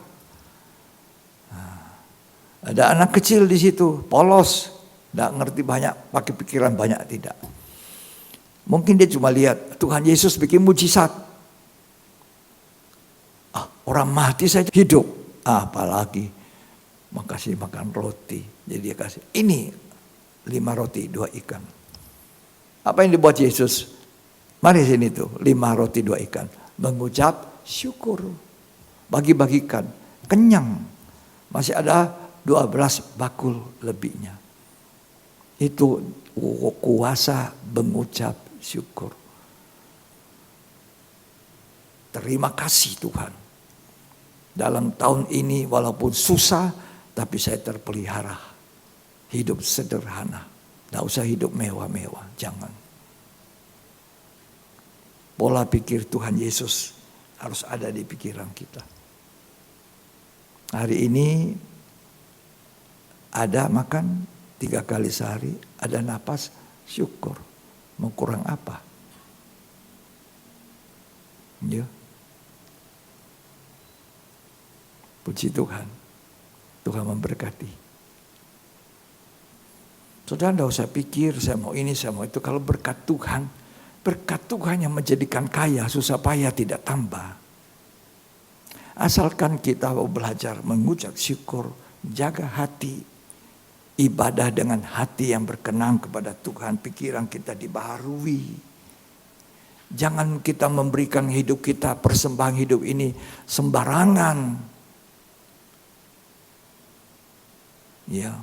Ada anak kecil di situ. Polos. Tidak ngerti banyak. Pakai pikiran banyak tidak. Mungkin dia cuma lihat Tuhan Yesus bikin mujizat. Orang mati saja hidup. Apalagi Makasih makan roti. Jadi dia kasih, ini 5 roti 2 ikan. Apa yang dibuat Yesus? Mari sini tuh, 5 roti 2 ikan. Mengucap syukur. Bagi-bagikan, kenyang. Masih ada 12 bakul lebihnya. Itu kuasa mengucap syukur. Terima kasih Tuhan. Dalam tahun ini walaupun susah, tapi saya terpelihara. Hidup sederhana. Tidak usah hidup mewah-mewah. Jangan. Pola pikir Tuhan Yesus harus ada di pikiran kita. Hari ini ada makan 3 kali sehari, ada napas, syukur. Mau kurang apa? Ya. Puji Tuhan. Tuhan memberkati. Saudara tidak usah pikir saya mau ini, saya mau itu. Kalau berkat Tuhan yang menjadikan kaya, susah payah tidak tambah. Asalkan kita mau belajar mengucap syukur, jaga hati, ibadah dengan hati yang berkenan kepada Tuhan, pikiran kita dibaharui. Jangan kita memberikan hidup kita, persembahan hidup ini sembarangan. Ya.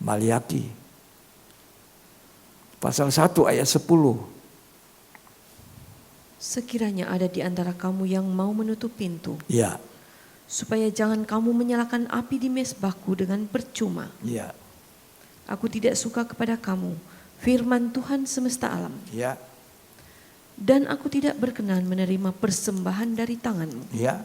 Maliaki pasal 1 ayat 10. Sekiranya ada di antara kamu yang mau menutup pintu, Ya. supaya jangan kamu menyalakan api di mezbahku dengan percuma. Ya. Aku tidak suka kepada kamu, firman Tuhan semesta alam. Ya. Dan aku tidak berkenan menerima persembahan dari tanganmu. Ya.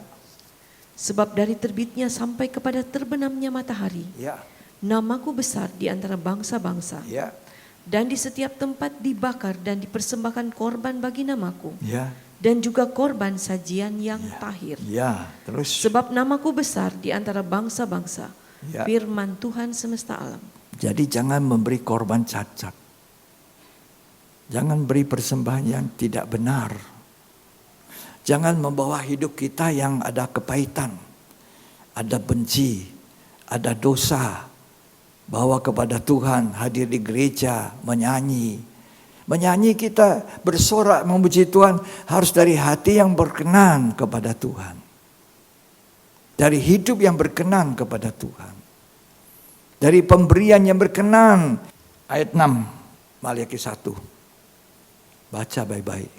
Sebab dari terbitnya sampai kepada terbenamnya matahari, Ya. namaku besar di antara bangsa-bangsa. Ya. Dan di setiap tempat dibakar dan dipersembahkan korban bagi namaku. Ya. Dan juga korban sajian yang tahir. Ya. Terus. Sebab namaku besar di antara bangsa-bangsa. Ya. Firman Tuhan semesta alam. Jadi jangan memberi korban cacat. Jangan beri persembahan yang tidak benar. Jangan membawa hidup kita yang ada kepahitan, ada benci, ada dosa. Bawa kepada Tuhan, hadir di gereja, menyanyi. Menyanyi kita bersorak memuji Tuhan harus dari hati yang berkenan kepada Tuhan. Dari hidup yang berkenan kepada Tuhan. Dari pemberian yang berkenan. Ayat 6, Maliaki 1. Baca baik-baik.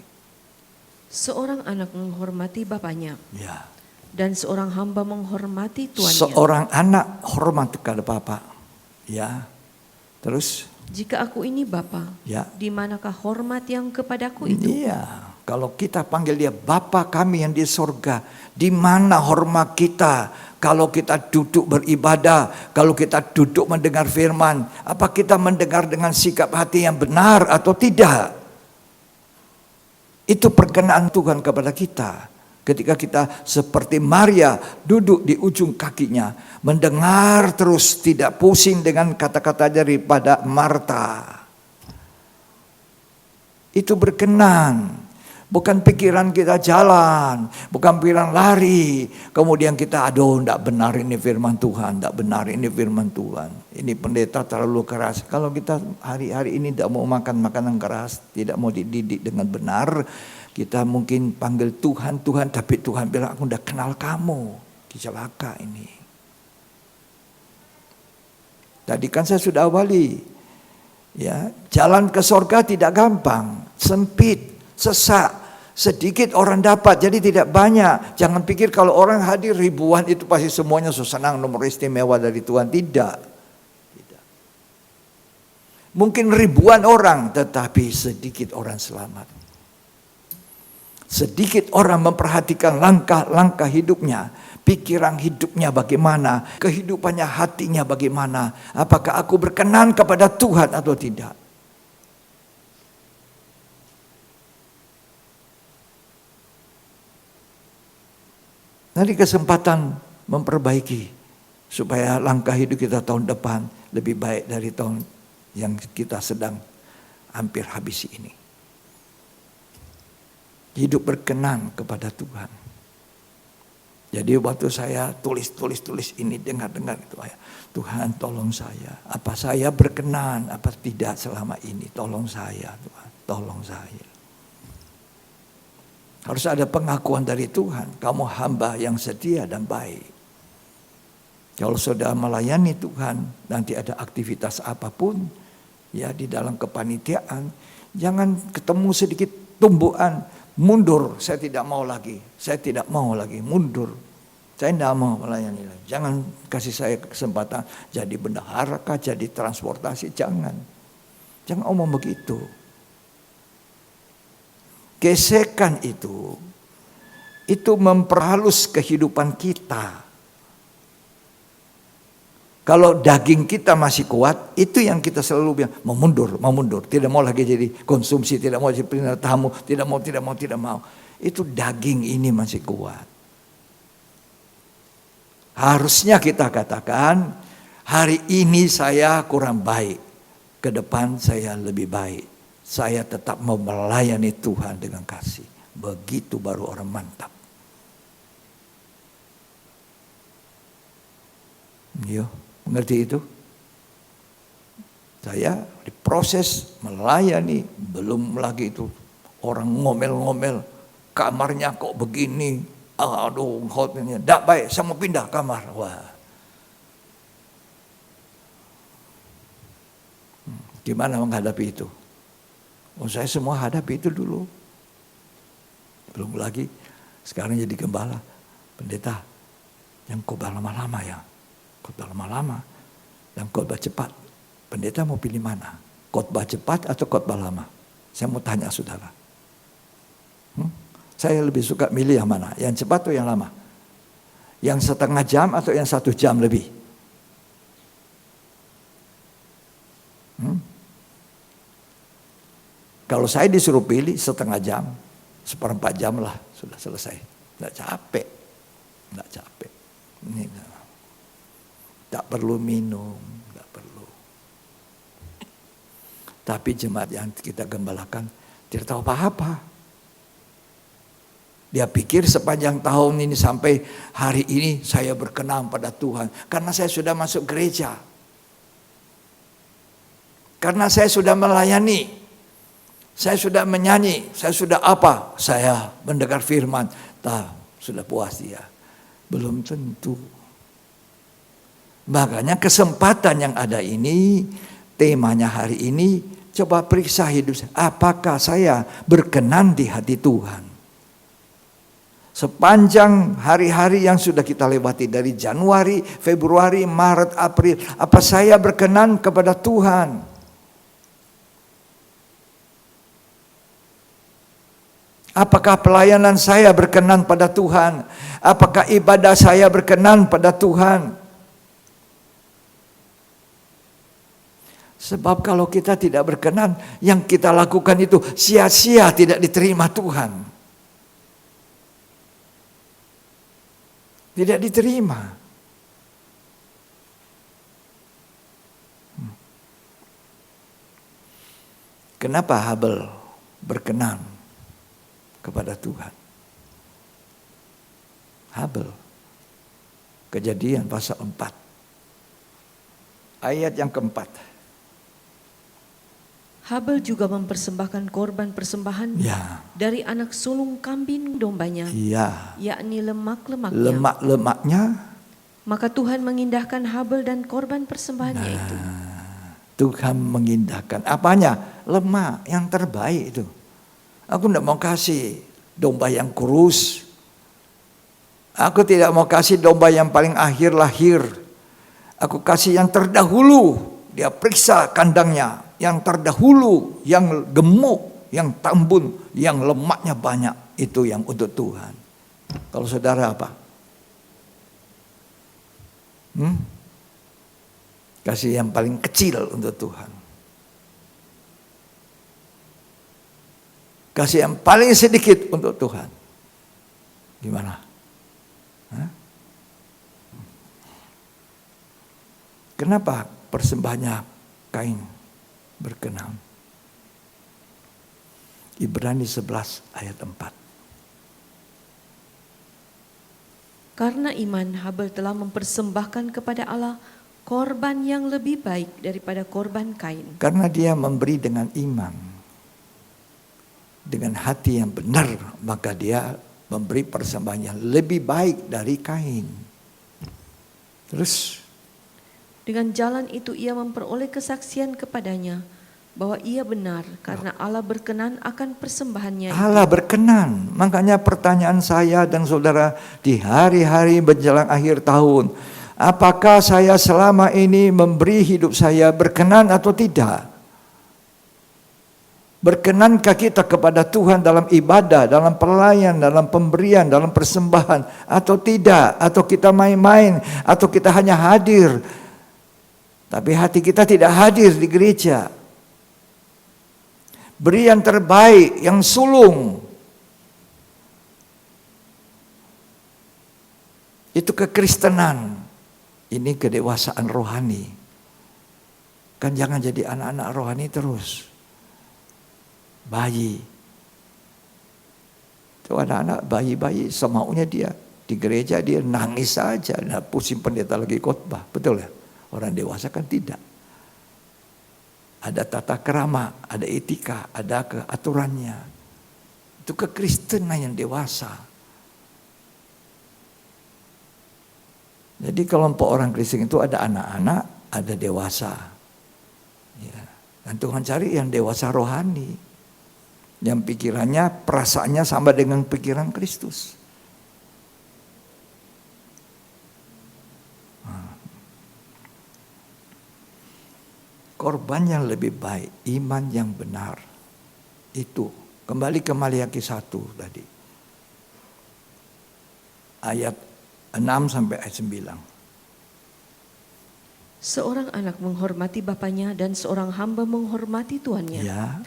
Seorang anak menghormati bapaknya. Ya. Dan seorang hamba menghormati tuannya. Seorang anak hormat kepada bapak. Ya. Terus? Jika aku ini bapa, Ya. di manakah hormat yang kepadaku itu? Iya. Kalau kita panggil dia Bapa kami yang di sorga, di mana hormat kita? Kalau kita duduk beribadah, kalau kita duduk mendengar firman, apa kita mendengar dengan sikap hati yang benar atau tidak? Itu perkenaan Tuhan kepada kita. Ketika kita seperti Maria duduk di ujung kakinya, mendengar terus, tidak pusing dengan kata-kata daripada Marta. Itu berkenan. Bukan pikiran kita jalan, bukan pikiran lari. Kemudian kita tidak benar ini firman Tuhan, tidak benar ini firman Tuhan. Ini pendeta terlalu keras. Kalau kita hari-hari ini tidak mau makan makanan keras, tidak mau dididik dengan benar, kita mungkin panggil Tuhan, Tuhan, tapi Tuhan bilang aku udah kenal kamu. Celaka ini. Tadi kan saya sudah awali. Ya, jalan ke sorga tidak gampang, sempit, sesak. Sedikit orang dapat, jadi tidak banyak. Jangan pikir kalau orang hadir ribuan itu pasti semuanya senang nomor istimewa dari Tuhan. Tidak. Mungkin ribuan orang, tetapi sedikit orang selamat. Sedikit orang memperhatikan langkah-langkah hidupnya. Pikiran hidupnya bagaimana, kehidupannya hatinya bagaimana. Apakah aku berkenan kepada Tuhan atau tidak. Nanti kesempatan memperbaiki supaya langkah hidup kita tahun depan lebih baik dari tahun yang kita sedang hampir habisi ini. Hidup berkenan kepada Tuhan. Jadi waktu saya tulis ini, dengar itu ayat. Tuhan tolong saya. Apa saya berkenan, apa tidak selama ini. Tolong saya Tuhan, tolong saya. Harus ada pengakuan dari Tuhan. Kamu hamba yang setia dan baik. Kalau sudah melayani Tuhan, nanti ada aktivitas apapun. Ya di dalam kepanitiaan. Jangan ketemu sedikit tumbuhan. Mundur, saya tidak mau lagi. Saya tidak mau lagi, mundur. Saya tidak mau melayani lagi. Jangan kasih saya kesempatan jadi bendahara kah, jadi transportasi. Jangan omong begitu. Gesekan itu memperhalus kehidupan kita. Kalau daging kita masih kuat, itu yang kita selalu bilang, mau mundur. Tidak mau lagi jadi konsumsi, tidak mau jadi penerima tamu, tidak mau. Itu daging ini masih kuat. Harusnya kita katakan, hari ini saya kurang baik, ke depan saya lebih baik. Saya tetap mau melayani Tuhan dengan kasih. Begitu baru orang mantap. Yo, mengerti itu? Saya diproses melayani, belum lagi itu orang ngomel-ngomel, kamarnya kok begini, aduh hotelnya, tidak baik, saya mau pindah kamar. Wah, gimana menghadapi itu? Oh, saya semua hadapi itu dulu. Belum lagi sekarang jadi gembala, pendeta, yang khotbah lama-lama ya, khotbah lama-lama dan khotbah cepat. Pendeta mau pilih mana? Khotbah cepat atau khotbah lama? Saya mau tanya saudara. Saya lebih suka milih yang mana? Yang cepat atau yang lama? Yang setengah jam atau yang 1 jam lebih? Kalau saya disuruh pilih setengah jam, 1/4 jam lah sudah selesai. Tidak capek. Ini tak perlu minum, tidak perlu. Tapi jemaat yang kita gembalakan tidak tahu apa-apa. Dia pikir sepanjang tahun ini sampai hari ini saya berkenan pada Tuhan. Karena saya sudah masuk gereja. Karena saya sudah melayani. Saya sudah menyanyi. Saya sudah apa? Saya mendengar firman. Sudah puas dia. Belum tentu. Makanya kesempatan yang ada ini, temanya hari ini, coba periksa hidup saya. Apakah saya berkenan di hati Tuhan? Sepanjang hari-hari yang sudah kita lewati dari Januari, Februari, Maret, April, apa saya berkenan kepada Tuhan? Apakah pelayanan saya berkenan pada Tuhan? Apakah ibadah saya berkenan pada Tuhan? Sebab kalau kita tidak berkenan, yang kita lakukan itu sia-sia, tidak diterima Tuhan. Tidak diterima. Kenapa Habel berkenan kepada Tuhan? Habel. Kejadian pasal 4. Ayat yang keempat. Habel juga mempersembahkan korban persembahan dari anak sulung kambing dombanya, yakni lemak-lemaknya. Lemak-lemaknya. Maka Tuhan mengindahkan Habel dan korban persembahannya itu. Tuhan mengindahkan. Apanya? Lemak yang terbaik itu. Aku tidak mau kasih domba yang kurus. Aku tidak mau kasih domba yang paling akhir lahir. Aku kasih yang terdahulu. Dia periksa kandangnya. Yang terdahulu, yang gemuk, yang tambun, yang lemaknya banyak. Itu yang untuk Tuhan. Kalau saudara apa? Kasih yang paling kecil untuk Tuhan. Kasih yang paling sedikit untuk Tuhan. Gimana? Kenapa persembahannya Kain berkenan? Ibrani 11 ayat 4. Karena iman, Habel telah mempersembahkan kepada Allah korban yang lebih baik daripada korban Kain. Karena dia memberi dengan iman, dengan hati yang benar, maka dia memberi persembahan yang lebih baik dari Kain. Terus Dengan jalan itu ia memperoleh kesaksian kepadanya bahwa ia benar karena Allah berkenan akan persembahannya. Allah berkenan. Makanya pertanyaan saya dan saudara di hari-hari menjelang akhir tahun, apakah saya selama ini memberi hidup saya berkenan atau tidak? Berkenankah kita kepada Tuhan dalam ibadah, dalam pelayan, dalam pemberian, dalam persembahan atau tidak? Atau kita main-main, atau kita hanya hadir, tapi hati kita tidak hadir di gereja. Beri yang terbaik, yang sulung. Itu kekristenan. Ini kedewasaan rohani. Kan jangan jadi anak-anak rohani terus. Bayi. Itu anak-anak bayi-bayi semaunya dia. Di gereja dia nangis saja. Nah, pusing pendeta lagi khotbah. Betul ya? Orang dewasa kan tidak. Ada tata kerama, ada etika, ada keaturannya. Itu kekristenan yang dewasa. Jadi kelompok orang Kristen itu ada anak-anak, ada dewasa. Ya. Dan Tuhan cari yang dewasa rohani. Yang pikirannya, perasaannya sama dengan pikiran Kristus. Korban yang lebih baik, iman yang benar. Itu. Kembali ke Maliaki 1 tadi. Ayat 6 sampai ayat 9. Seorang anak menghormati bapaknya dan seorang hamba menghormati tuannya. Ya.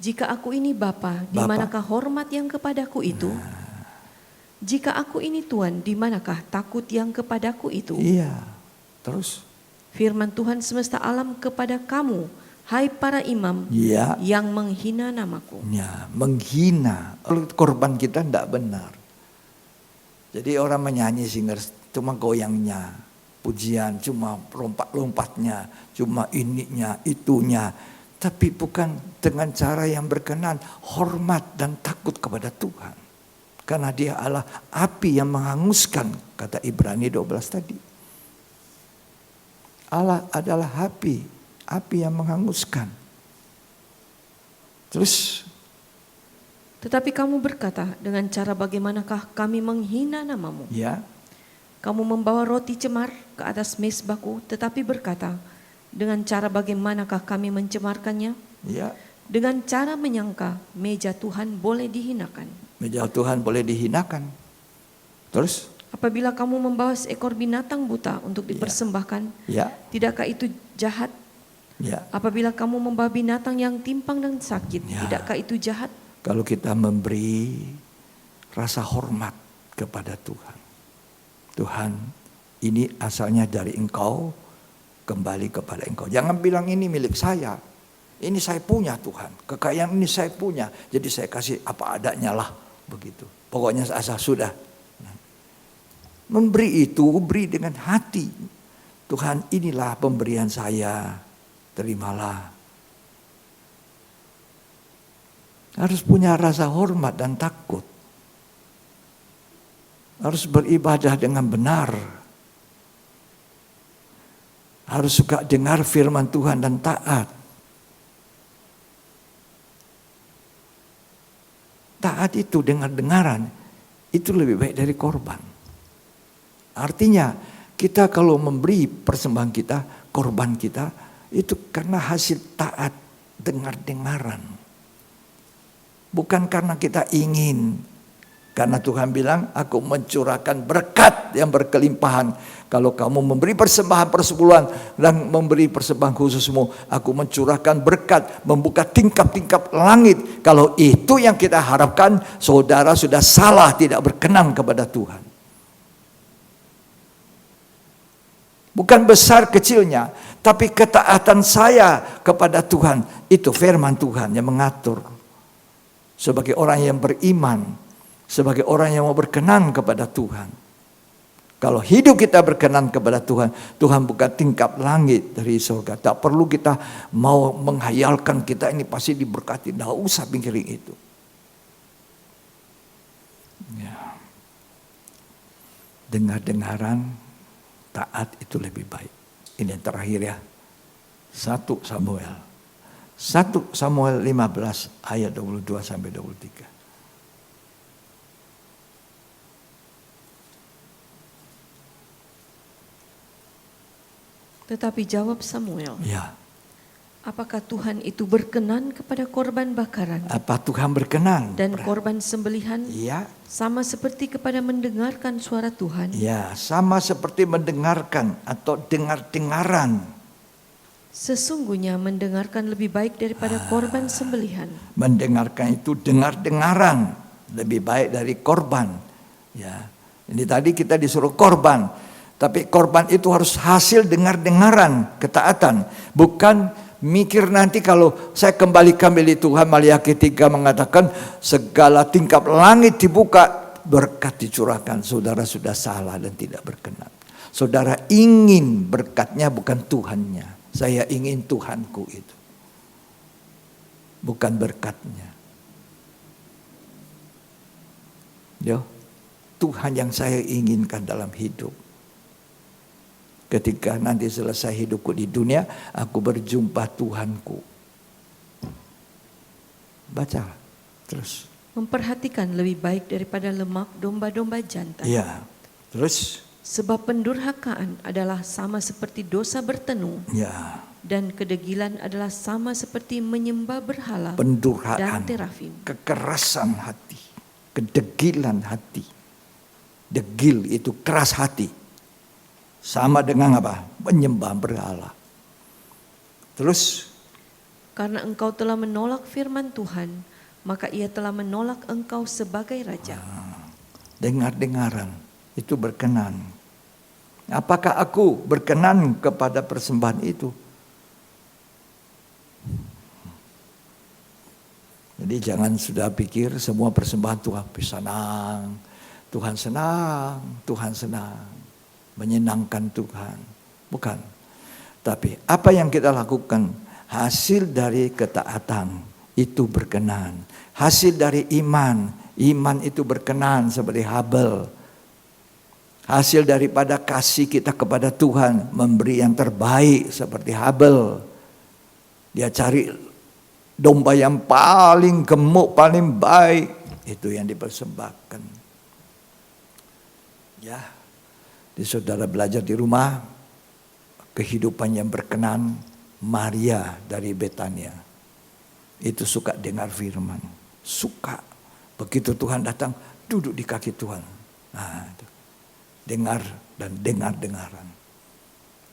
Jika aku ini bapa, di manakah hormat yang kepadaku itu? Jika aku ini tuan, di manakah takut yang kepadaku itu? Iya. Terus? Firman Tuhan semesta alam kepada kamu, hai para imam, Ya. yang menghina namaku. Ya, menghina. Korban kita tidak benar. Jadi orang menyanyi singers cuma goyangnya, pujian cuma lompat-lompatnya, cuma ininya, itunya. Tapi bukan dengan cara yang berkenan, hormat dan takut kepada Tuhan. Karena dia Allah api yang menghanguskan, kata Ibrani 12 tadi. Allah adalah api yang menghanguskan. Terus, Tetapi kamu berkata, dengan cara bagaimanakah kami menghina namamu? ya, Kamu membawa roti cemar ke atas mezbahku, tetapi berkata, dengan cara bagaimanakah kami mencemarkannya? ya, Dengan cara menyangka meja Tuhan boleh dihinakan. meja Tuhan boleh dihinakan. Terus, Apabila kamu membawa seekor binatang buta untuk dipersembahkan, ya, tidakkah itu jahat? ya. Apabila kamu membawa binatang yang timpang dan sakit, Ya. tidakkah itu jahat? Kalau kita memberi rasa hormat kepada Tuhan. Tuhan, ini asalnya dari Engkau, kembali kepada Engkau. Jangan bilang ini milik saya. Ini saya punya Tuhan. Kekayaan ini saya punya. Jadi saya kasih apa adanya lah. Begitu. Pokoknya asal sudah. Memberi itu, beri dengan hati. Tuhan, inilah pemberian saya. Terimalah. Harus punya rasa hormat dan takut. Harus beribadah dengan benar. Harus suka dengar firman Tuhan dan taat. Taat itu dengar-dengaran, itu lebih baik dari korban. Artinya kita kalau memberi persembahan kita, korban kita, itu karena hasil taat dengar-dengaran. Bukan karena kita ingin. Karena Tuhan bilang, aku mencurahkan berkat yang berkelimpahan. Kalau kamu memberi persembahan persepuluhan dan memberi persembahan khususmu, aku mencurahkan berkat, membuka tingkap-tingkap langit. Kalau itu yang kita harapkan, saudara sudah salah, tidak berkenan kepada Tuhan. Bukan besar kecilnya, tapi ketaatan saya kepada Tuhan, itu firman Tuhan yang mengatur. Sebagai orang yang beriman, sebagai orang yang mau berkenan kepada Tuhan. Kalau hidup kita berkenan kepada Tuhan, Tuhan buka tingkap langit dari surga. Tak perlu kita mau menghayalkan kita ini pasti diberkati. Tidak usah pikirin itu. Ya. Dengar-dengaran, taat itu lebih baik. Ini yang terakhir ya. 1 Samuel 15 ayat 22 sampai 23. Tetapi jawab Samuel, Ya, apakah Tuhan itu berkenan kepada korban bakaran apa Tuhan berkenan? dan korban sembelihan Ya, sama seperti kepada mendengarkan suara Tuhan? ya, sama seperti mendengarkan atau dengar-dengaran. Sesungguhnya mendengarkan lebih baik daripada korban sembelihan. Mendengarkan itu dengar-dengaran lebih baik dari korban. Ya, ini tadi kita disuruh korban. Tapi korban itu harus hasil dengar-dengaran ketaatan. Bukan mikir nanti kalau saya kembalikan milik Tuhan. Maliaki 3 mengatakan segala tingkap langit dibuka, berkat dicurahkan. Saudara sudah salah dan tidak berkenan. Saudara ingin berkatnya bukan Tuhannya. Saya ingin Tuhanku itu. Bukan berkatnya. Yo, Tuhan yang saya inginkan dalam hidup. Ketika nanti selesai hidupku di dunia, aku berjumpa Tuhanku. Baca terus. Memperhatikan lebih baik daripada lemak domba-domba jantan. Ya, terus. Sebab pendurhakaan adalah sama seperti dosa bertenung. Ya, Dan kedegilan adalah sama seperti menyembah berhala dan pendurhakaan, terafim. kekerasan hati, kedegilan hati. Degil itu keras hati. Sama dengan apa? Menyembah berhala. Terus, Karena engkau telah menolak firman Tuhan, maka ia telah menolak engkau sebagai raja. dengar-dengaran itu berkenan. Apakah aku berkenan kepada persembahan itu? Jadi jangan sudah pikir semua persembahan Tuhan senang. Tuhan senang, Tuhan senang. Menyenangkan Tuhan. Bukan. Tapi apa yang kita lakukan, hasil dari ketaatan itu berkenan. Hasil dari iman itu berkenan seperti Habel. Hasil daripada kasih kita kepada Tuhan, memberi yang terbaik seperti Habel. Dia cari domba yang paling gemuk, paling baik, itu yang dipersembahkan. Ya, di saudara belajar di rumah, kehidupan yang berkenan. Maria dari Betania itu suka dengar firman, suka. Begitu Tuhan datang, duduk di kaki Tuhan. Nah, itu. Dengar dan dengar-dengaran.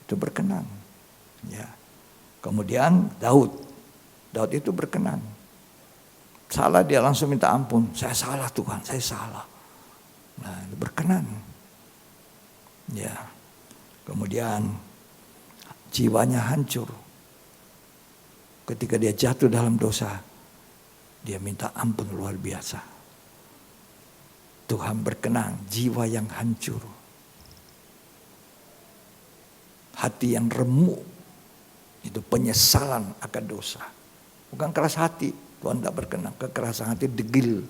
Itu berkenan. Ya. Kemudian Daud itu berkenan. Salah dia langsung minta ampun. Saya salah Tuhan, saya salah. Nah, itu berkenan. Ya. Kemudian jiwanya hancur. Ketika dia jatuh dalam dosa, dia minta ampun luar biasa. Tuhan berkenan, jiwa yang hancur. Hati yang remuk, itu penyesalan akan dosa. Bukan keras hati, Tuhan tidak berkenan. Kekerasan hati degil.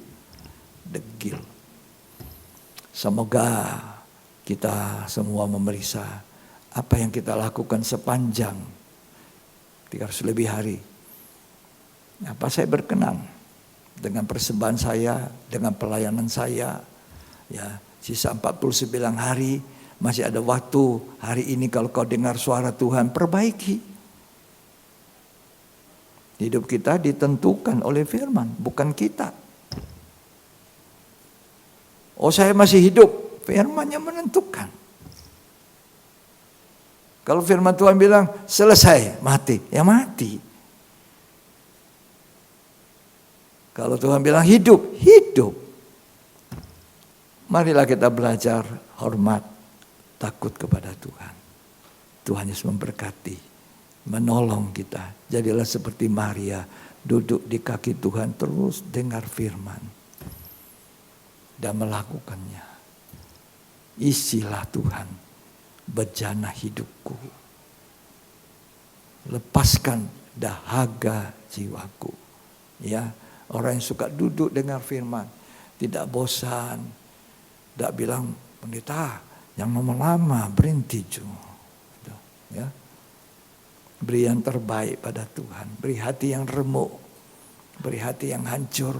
Semoga kita semua memeriksa apa yang kita lakukan sepanjang 300 lebih hari. Apa saya berkenan dengan persembahan saya, dengan pelayanan saya. Ya, sisa 49 hari, masih ada waktu. Hari ini kalau kau dengar suara Tuhan, perbaiki. Hidup kita ditentukan oleh firman, bukan kita. Oh, saya masih hidup, firman yang menentukan. Kalau firman Tuhan bilang selesai, mati, ya mati. Kalau Tuhan bilang hidup, hidup. Marilah kita belajar hormat, takut kepada Tuhan. Tuhan Yesus memberkati, menolong kita. Jadilah seperti Maria, duduk di kaki Tuhan, terus dengar firman dan melakukannya. Isilah Tuhan bejana hidupku. Lepaskan dahaga jiwaku. Ya, orang yang suka duduk dengar firman, tidak bosan, tidak bilang, pendeta, yang lama-lama berhenti juga. Ya. Beri yang terbaik pada Tuhan. Beri hati yang remuk. Beri hati yang hancur.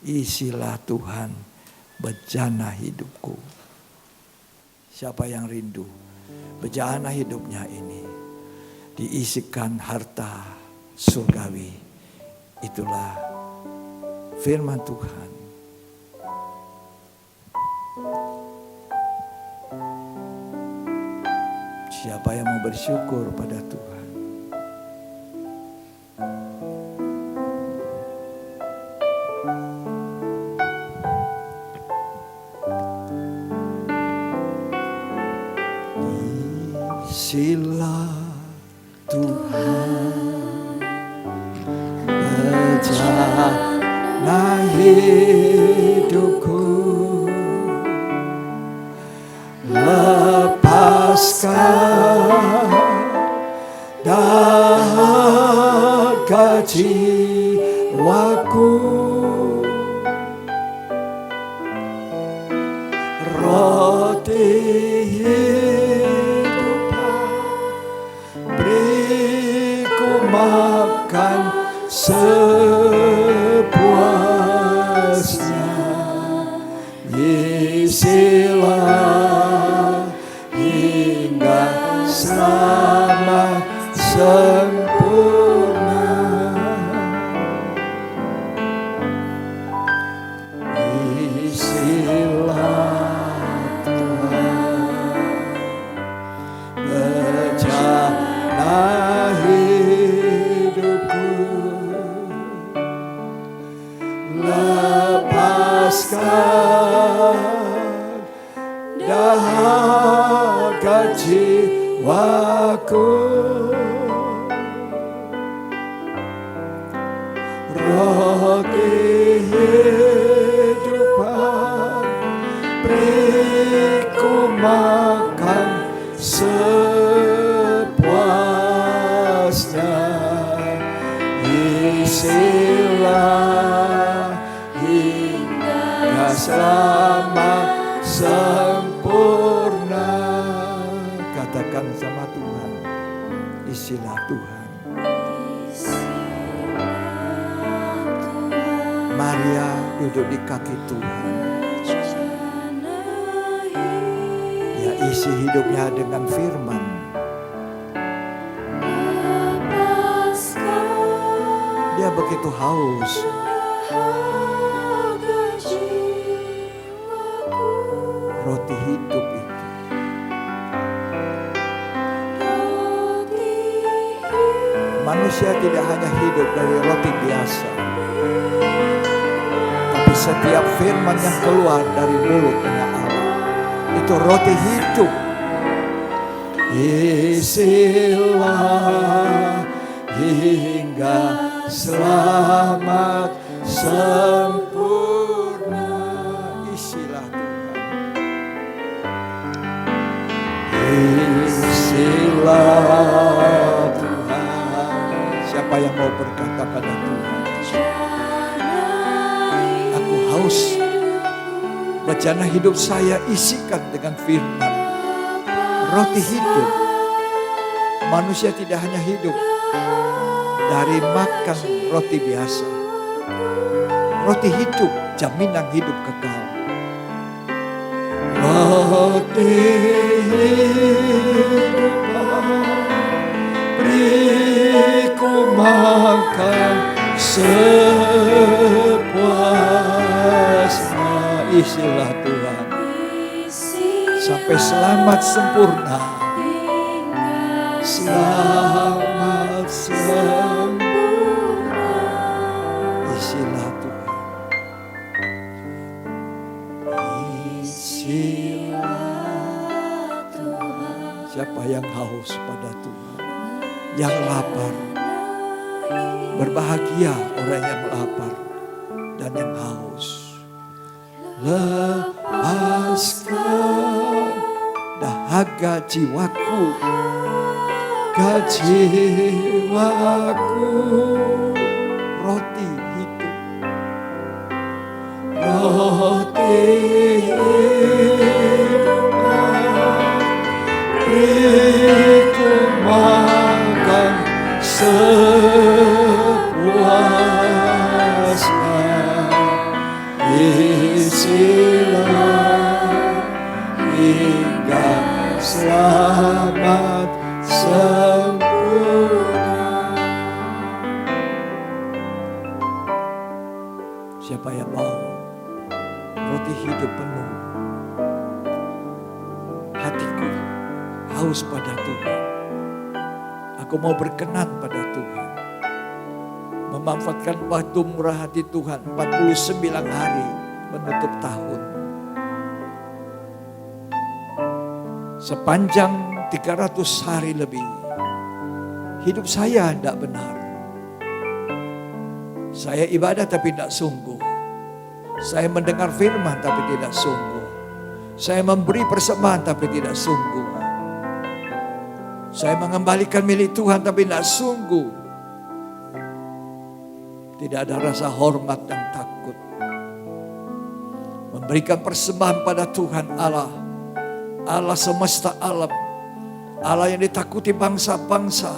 Isilah Tuhan bejana hidupku. Siapa yang rindu bejana hidupnya ini diisikan harta surgawi. Itulah firman Tuhan. Siapa yang mau bersyukur pada Tuhan? Isilah Tuhan bejana hidupku. Lepaskan dahaga jiwaku. Roti hidupan beri ku makan sepuasnya. Isilah hingga selamat sempurna. Isilah Tuhan bejana hidupku. Lepaskan dahaga jiwaku. Roti hidupan beri ku makan sepuasnya. Isilah hingga selamat sempurna. Katakan sama Tuhan, isilah Tuhan. Maria duduk di kaki Tuhan. Dia isi hidupnya dengan firman. Dia begitu haus. Roti hidup itu. Manusia tidak hanya hidup dari roti biasa, tapi setiap firman yang keluar dari mulutnya Allah itu roti hidup. Isilah hingga selamat sempurna. Isilah Tuhan. Isilah Tuhan. Siapa yang mau berkata pada Tuhan, aku haus, bejana hidup saya isikan dengan firman. Roti hidup. Manusia tidak hanya hidup dari makan roti biasa. Roti hidup, jaminan hidup kekal. Roti hidup, beri ku makan sepuasnya. Isilah Tuhan sampai selamat sempurna. Selamat sempurna. Isilah Tuhan. Isilah Tuhan. Siapa yang haus pada Tuhan, yang lapar, berbahagia orang yang lapar dan yang haus. Lepaskan dahaga jiwaku, jiwaku, roti hidup, roti hidup, beriku makan sepuasnya, isilah hingga selamat sempurna. Siapa yang mau roti hidup penuh? Hatiku haus pada Tuhan. Aku mau berkenan pada Tuhan. Memanfaatkan waktu murah hati Tuhan 49 hari menutup tahun. Sepanjang 300 hari lebih, hidup saya tidak benar. Saya ibadah tapi tidak sungguh. Saya mendengar firman tapi tidak sungguh. Saya memberi persembahan tapi tidak sungguh. Saya mengembalikan milik Tuhan tapi tidak sungguh. Tidak ada rasa hormat dan takut. Memberikan persembahan pada Tuhan Allah, Allah semesta alam, Allah yang ditakuti bangsa-bangsa,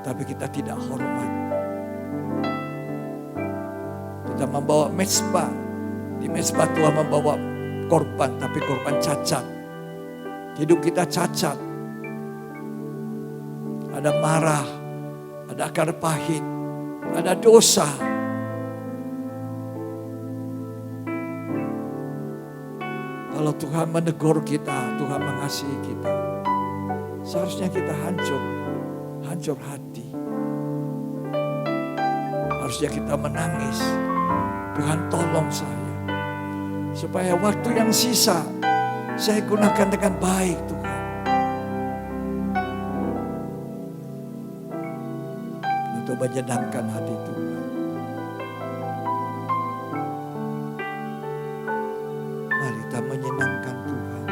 tapi kita tidak hormat. Kita membawa mezbah, di mezbah Tuhan membawa korban, tapi korban cacat. Hidup kita cacat. Ada marah, ada akar pahit, ada dosa. Kalau Tuhan menegur kita, Tuhan mengasihi kita, seharusnya kita hancur hati. Harusnya kita menangis, Tuhan tolong saya. Supaya waktu yang sisa, saya gunakan dengan baik Tuhan. Untuk menyenangkan hati Tuhan. Mari kita menyenangkan Tuhan.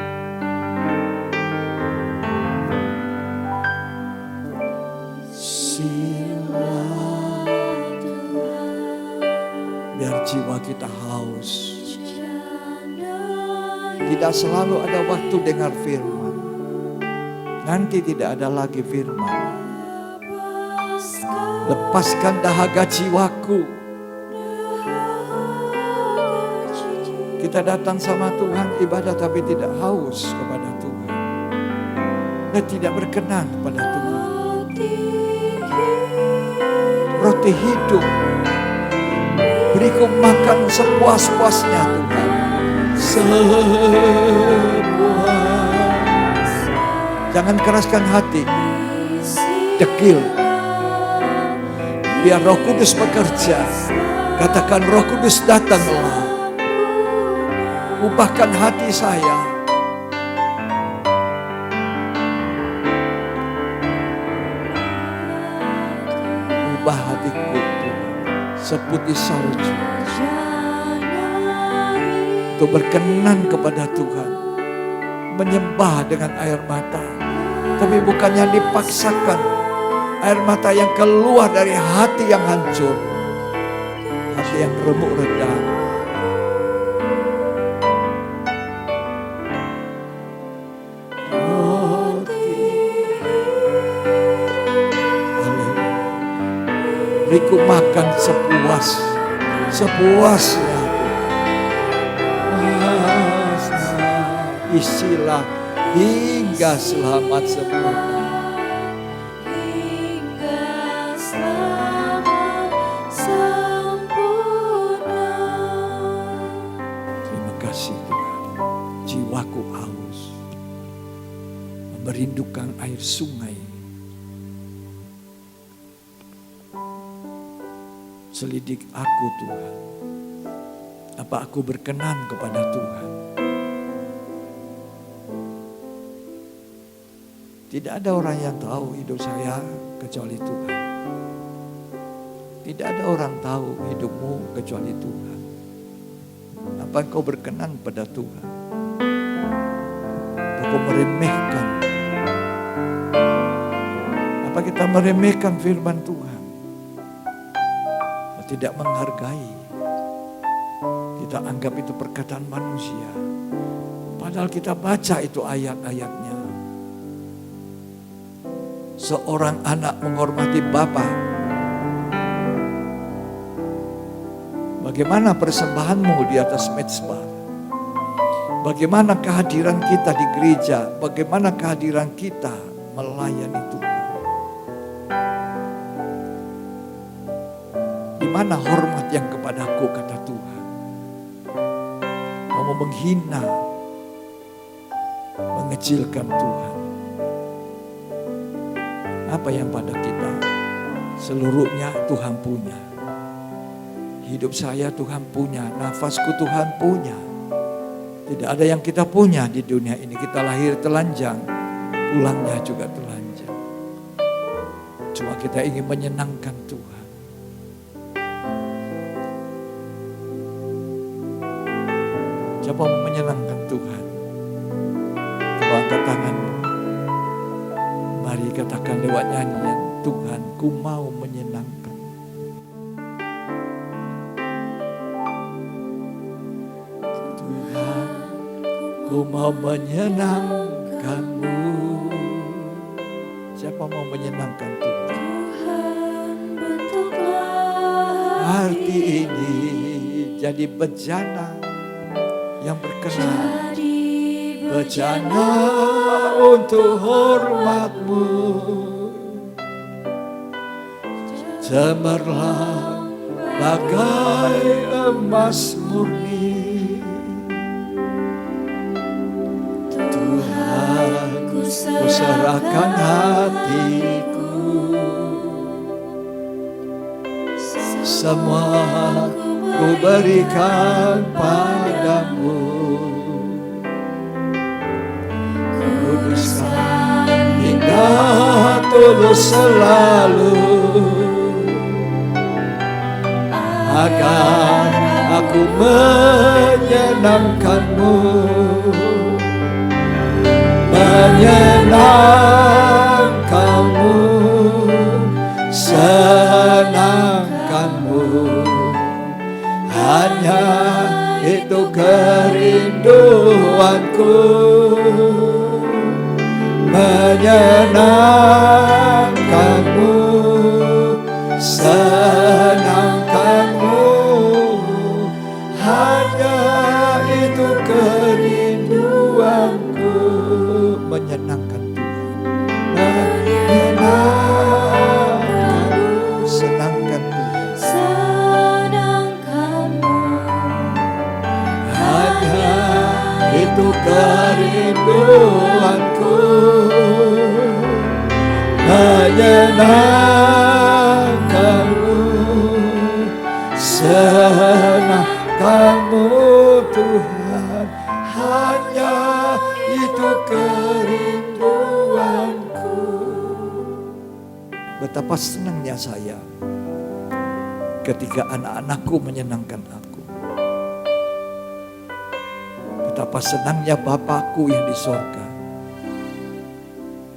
Silah biar jiwa kita haus. Tidak selalu ada waktu dengar firman. Nanti tidak ada lagi firman. Lepaskan dahaga jiwaku. Kita datang sama Tuhan ibadah tapi tidak haus kepada Tuhan. Dan tidak berkenan kepada Tuhan. Roti hidup. Beriku makan sepuas-puasnya Tuhan. Jangan keraskan hati. Dekil. Biar Roh Kudus bekerja. Katakan Roh Kudus datanglah. Ubahkan hati saya. Ubah hatiku seputih salju. Untuk berkenan kepada Tuhan. Menyembah dengan air mata. Tapi bukan yang dipaksakan. Air mata yang keluar dari hati yang hancur. Hati yang remuk redam. Beriku makan sepuasnya. Isilah hingga selamat sempurna. Terima kasih Tuhan. Jiwaku haus. Merindukan air sungai. Selidik aku Tuhan. Apa aku berkenan kepada Tuhan? Tidak ada orang yang tahu hidup saya kecuali Tuhan. Tidak ada orang tahu hidupmu kecuali Tuhan. Apa engkau berkenan pada Tuhan? aku meremehkan? Apa kita meremehkan firman Tuhan? Tidak menghargai. Kita anggap itu perkataan manusia. Padahal kita baca itu ayat-ayatnya. Seorang anak menghormati bapa. Bagaimana persembahanmu di atas mezbah? Bagaimana kehadiran kita di gereja? Bagaimana kehadiran kita melayani Tuhan? Di mana hormat yang kepadaku, kata Tuhan? Kamu menghina, mengecilkan Tuhan. Apa yang pada kita? Seluruhnya Tuhan punya. Hidup saya Tuhan punya, nafasku Tuhan punya. Tidak ada yang kita punya di dunia ini. Kita lahir telanjang, pulangnya juga telanjang. Cuma kita ingin menyenangkan Tuhan. Siapa mau menyenangkan Tuhan? Coba angkat tanganmu. Mari katakan lewat nyanyian, Tuhan, ku mau menyenangkan. Tuhan, ku mau menyenangkan-Mu. Siapa mau menyenangkan Tuhan? Tuhan, bentuklah Hati ini jadi bejana yang berkenan, bejana untuk hormat-Mu. Cemerlang bagai emas murni. Tuhan, ku serahkan hatiku, semua ku berikan padamu. Kuduskan hingga tulus selalu, agar aku menyenangkan-Mu. Menyenangkan-Mu, senangkan-Mu. Hanya itu kerinduanku. Menyenangkan-Mu, senangkan-Mu. Hanya itu kerinduanku. Menyenangkan Tuhan, menyenangkan-Mu, senangkan Tuhan. Hanya itu kerinduanku. Menyenangkan-Mu, senangkan-Mu Tuhan. Hanya itu kerinduanku. Betapa senangnya saya ketika anak-anakku menyenangkan aku. Betapa senangnya Bapakku yang di sorga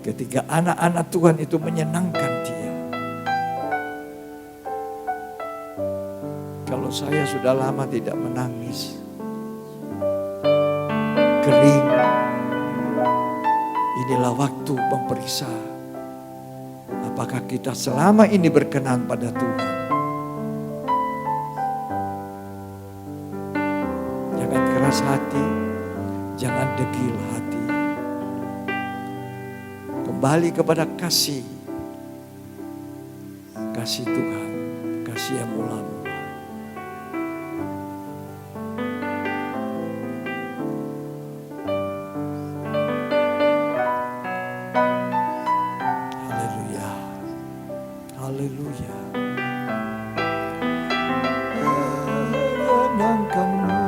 ketika anak-anak Tuhan itu menyenangkan Dia. Kalau saya sudah lama tidak menangis, kering, inilah waktu memeriksa apakah kita selama ini berkenan pada Tuhan. Jangan keras hati, jangan degil hati. Kembali kepada kasih Tuhan, kasih yang mula-mula. Haleluya, haleluya. Menyenangkan-Mu,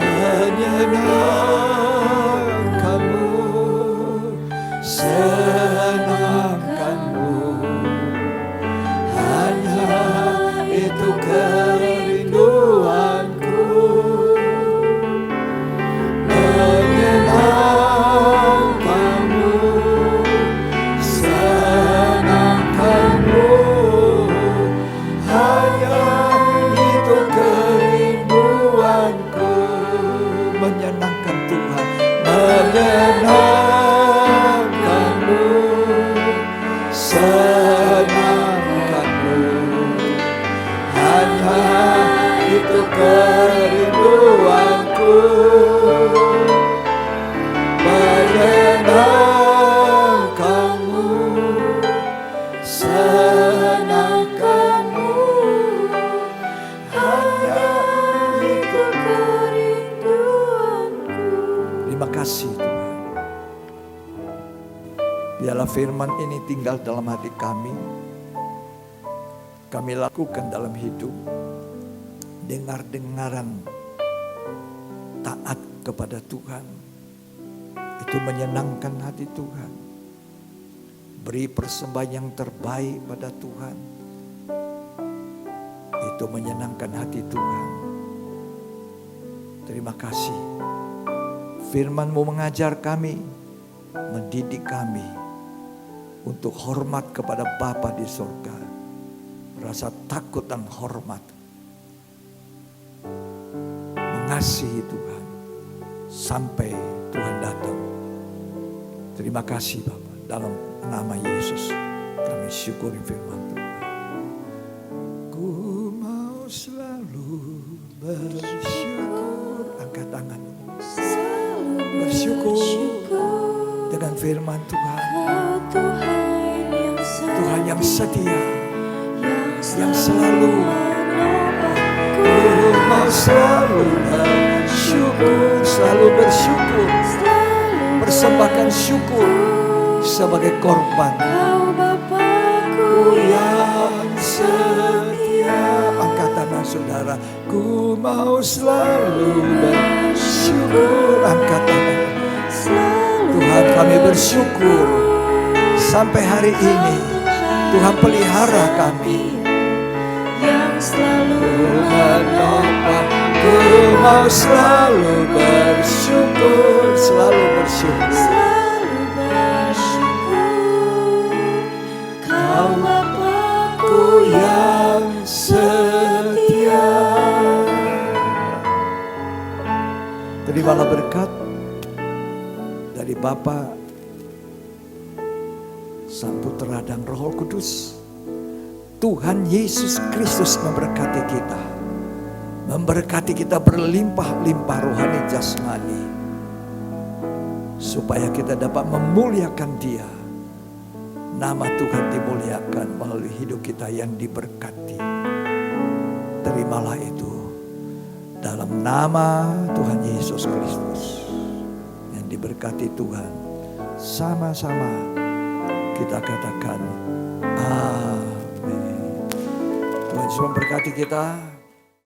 menyenangkan-Mu, senangkan-Mu. Hanya itu kerinduanku. Biarlah firman ini tinggal dalam hati kami. Kami lakukan dalam hidup. Dengar-dengaran taat kepada Tuhan. Itu menyenangkan hati Tuhan. Beri persembahan yang terbaik pada Tuhan. Itu menyenangkan hati Tuhan. Terima kasih. Firman-Mu mengajar kami, mendidik kami untuk hormat kepada Bapa di surga. Rasa takut dan hormat. Mengasihi Tuhan sampai Tuhan datang. Terima kasih Bapa. Dalam nama Yesus kami syukuri firman Tuhan. Ku mau selalu bersyukur. Angkat tangan. Bersyukur dengan firman Tuhan. Tuhan yang setia, yang selalu. Ku mau selalu bersyukur, selalu bersyukur, persembahkan syukur sebagai korban. Ku yang setia. Angkat tangan saudara. Ku mau selalu bersyukur. Angkat tangan. Tuhan, kami bersyukur sampai hari ini Tuhan pelihara kami. Menopang. Ku mau selalu bersyukur, selalu bersyukur. Kau Bapa-Ku yang setia. Terimalah berkat dari Bapa, Sang Putra dan Roh Kudus. Tuhan Yesus Kristus memberkati kita. Memberkati kita berlimpah-limpah rohani jasmani. Supaya kita dapat memuliakan Dia. Nama Tuhan dimuliakan melalui hidup kita yang diberkati. Terimalah itu. Dalam nama Tuhan Yesus Kristus. Yang diberkati Tuhan. Sama-sama kita katakan Amin. Tuhan Yesus memberkati kita.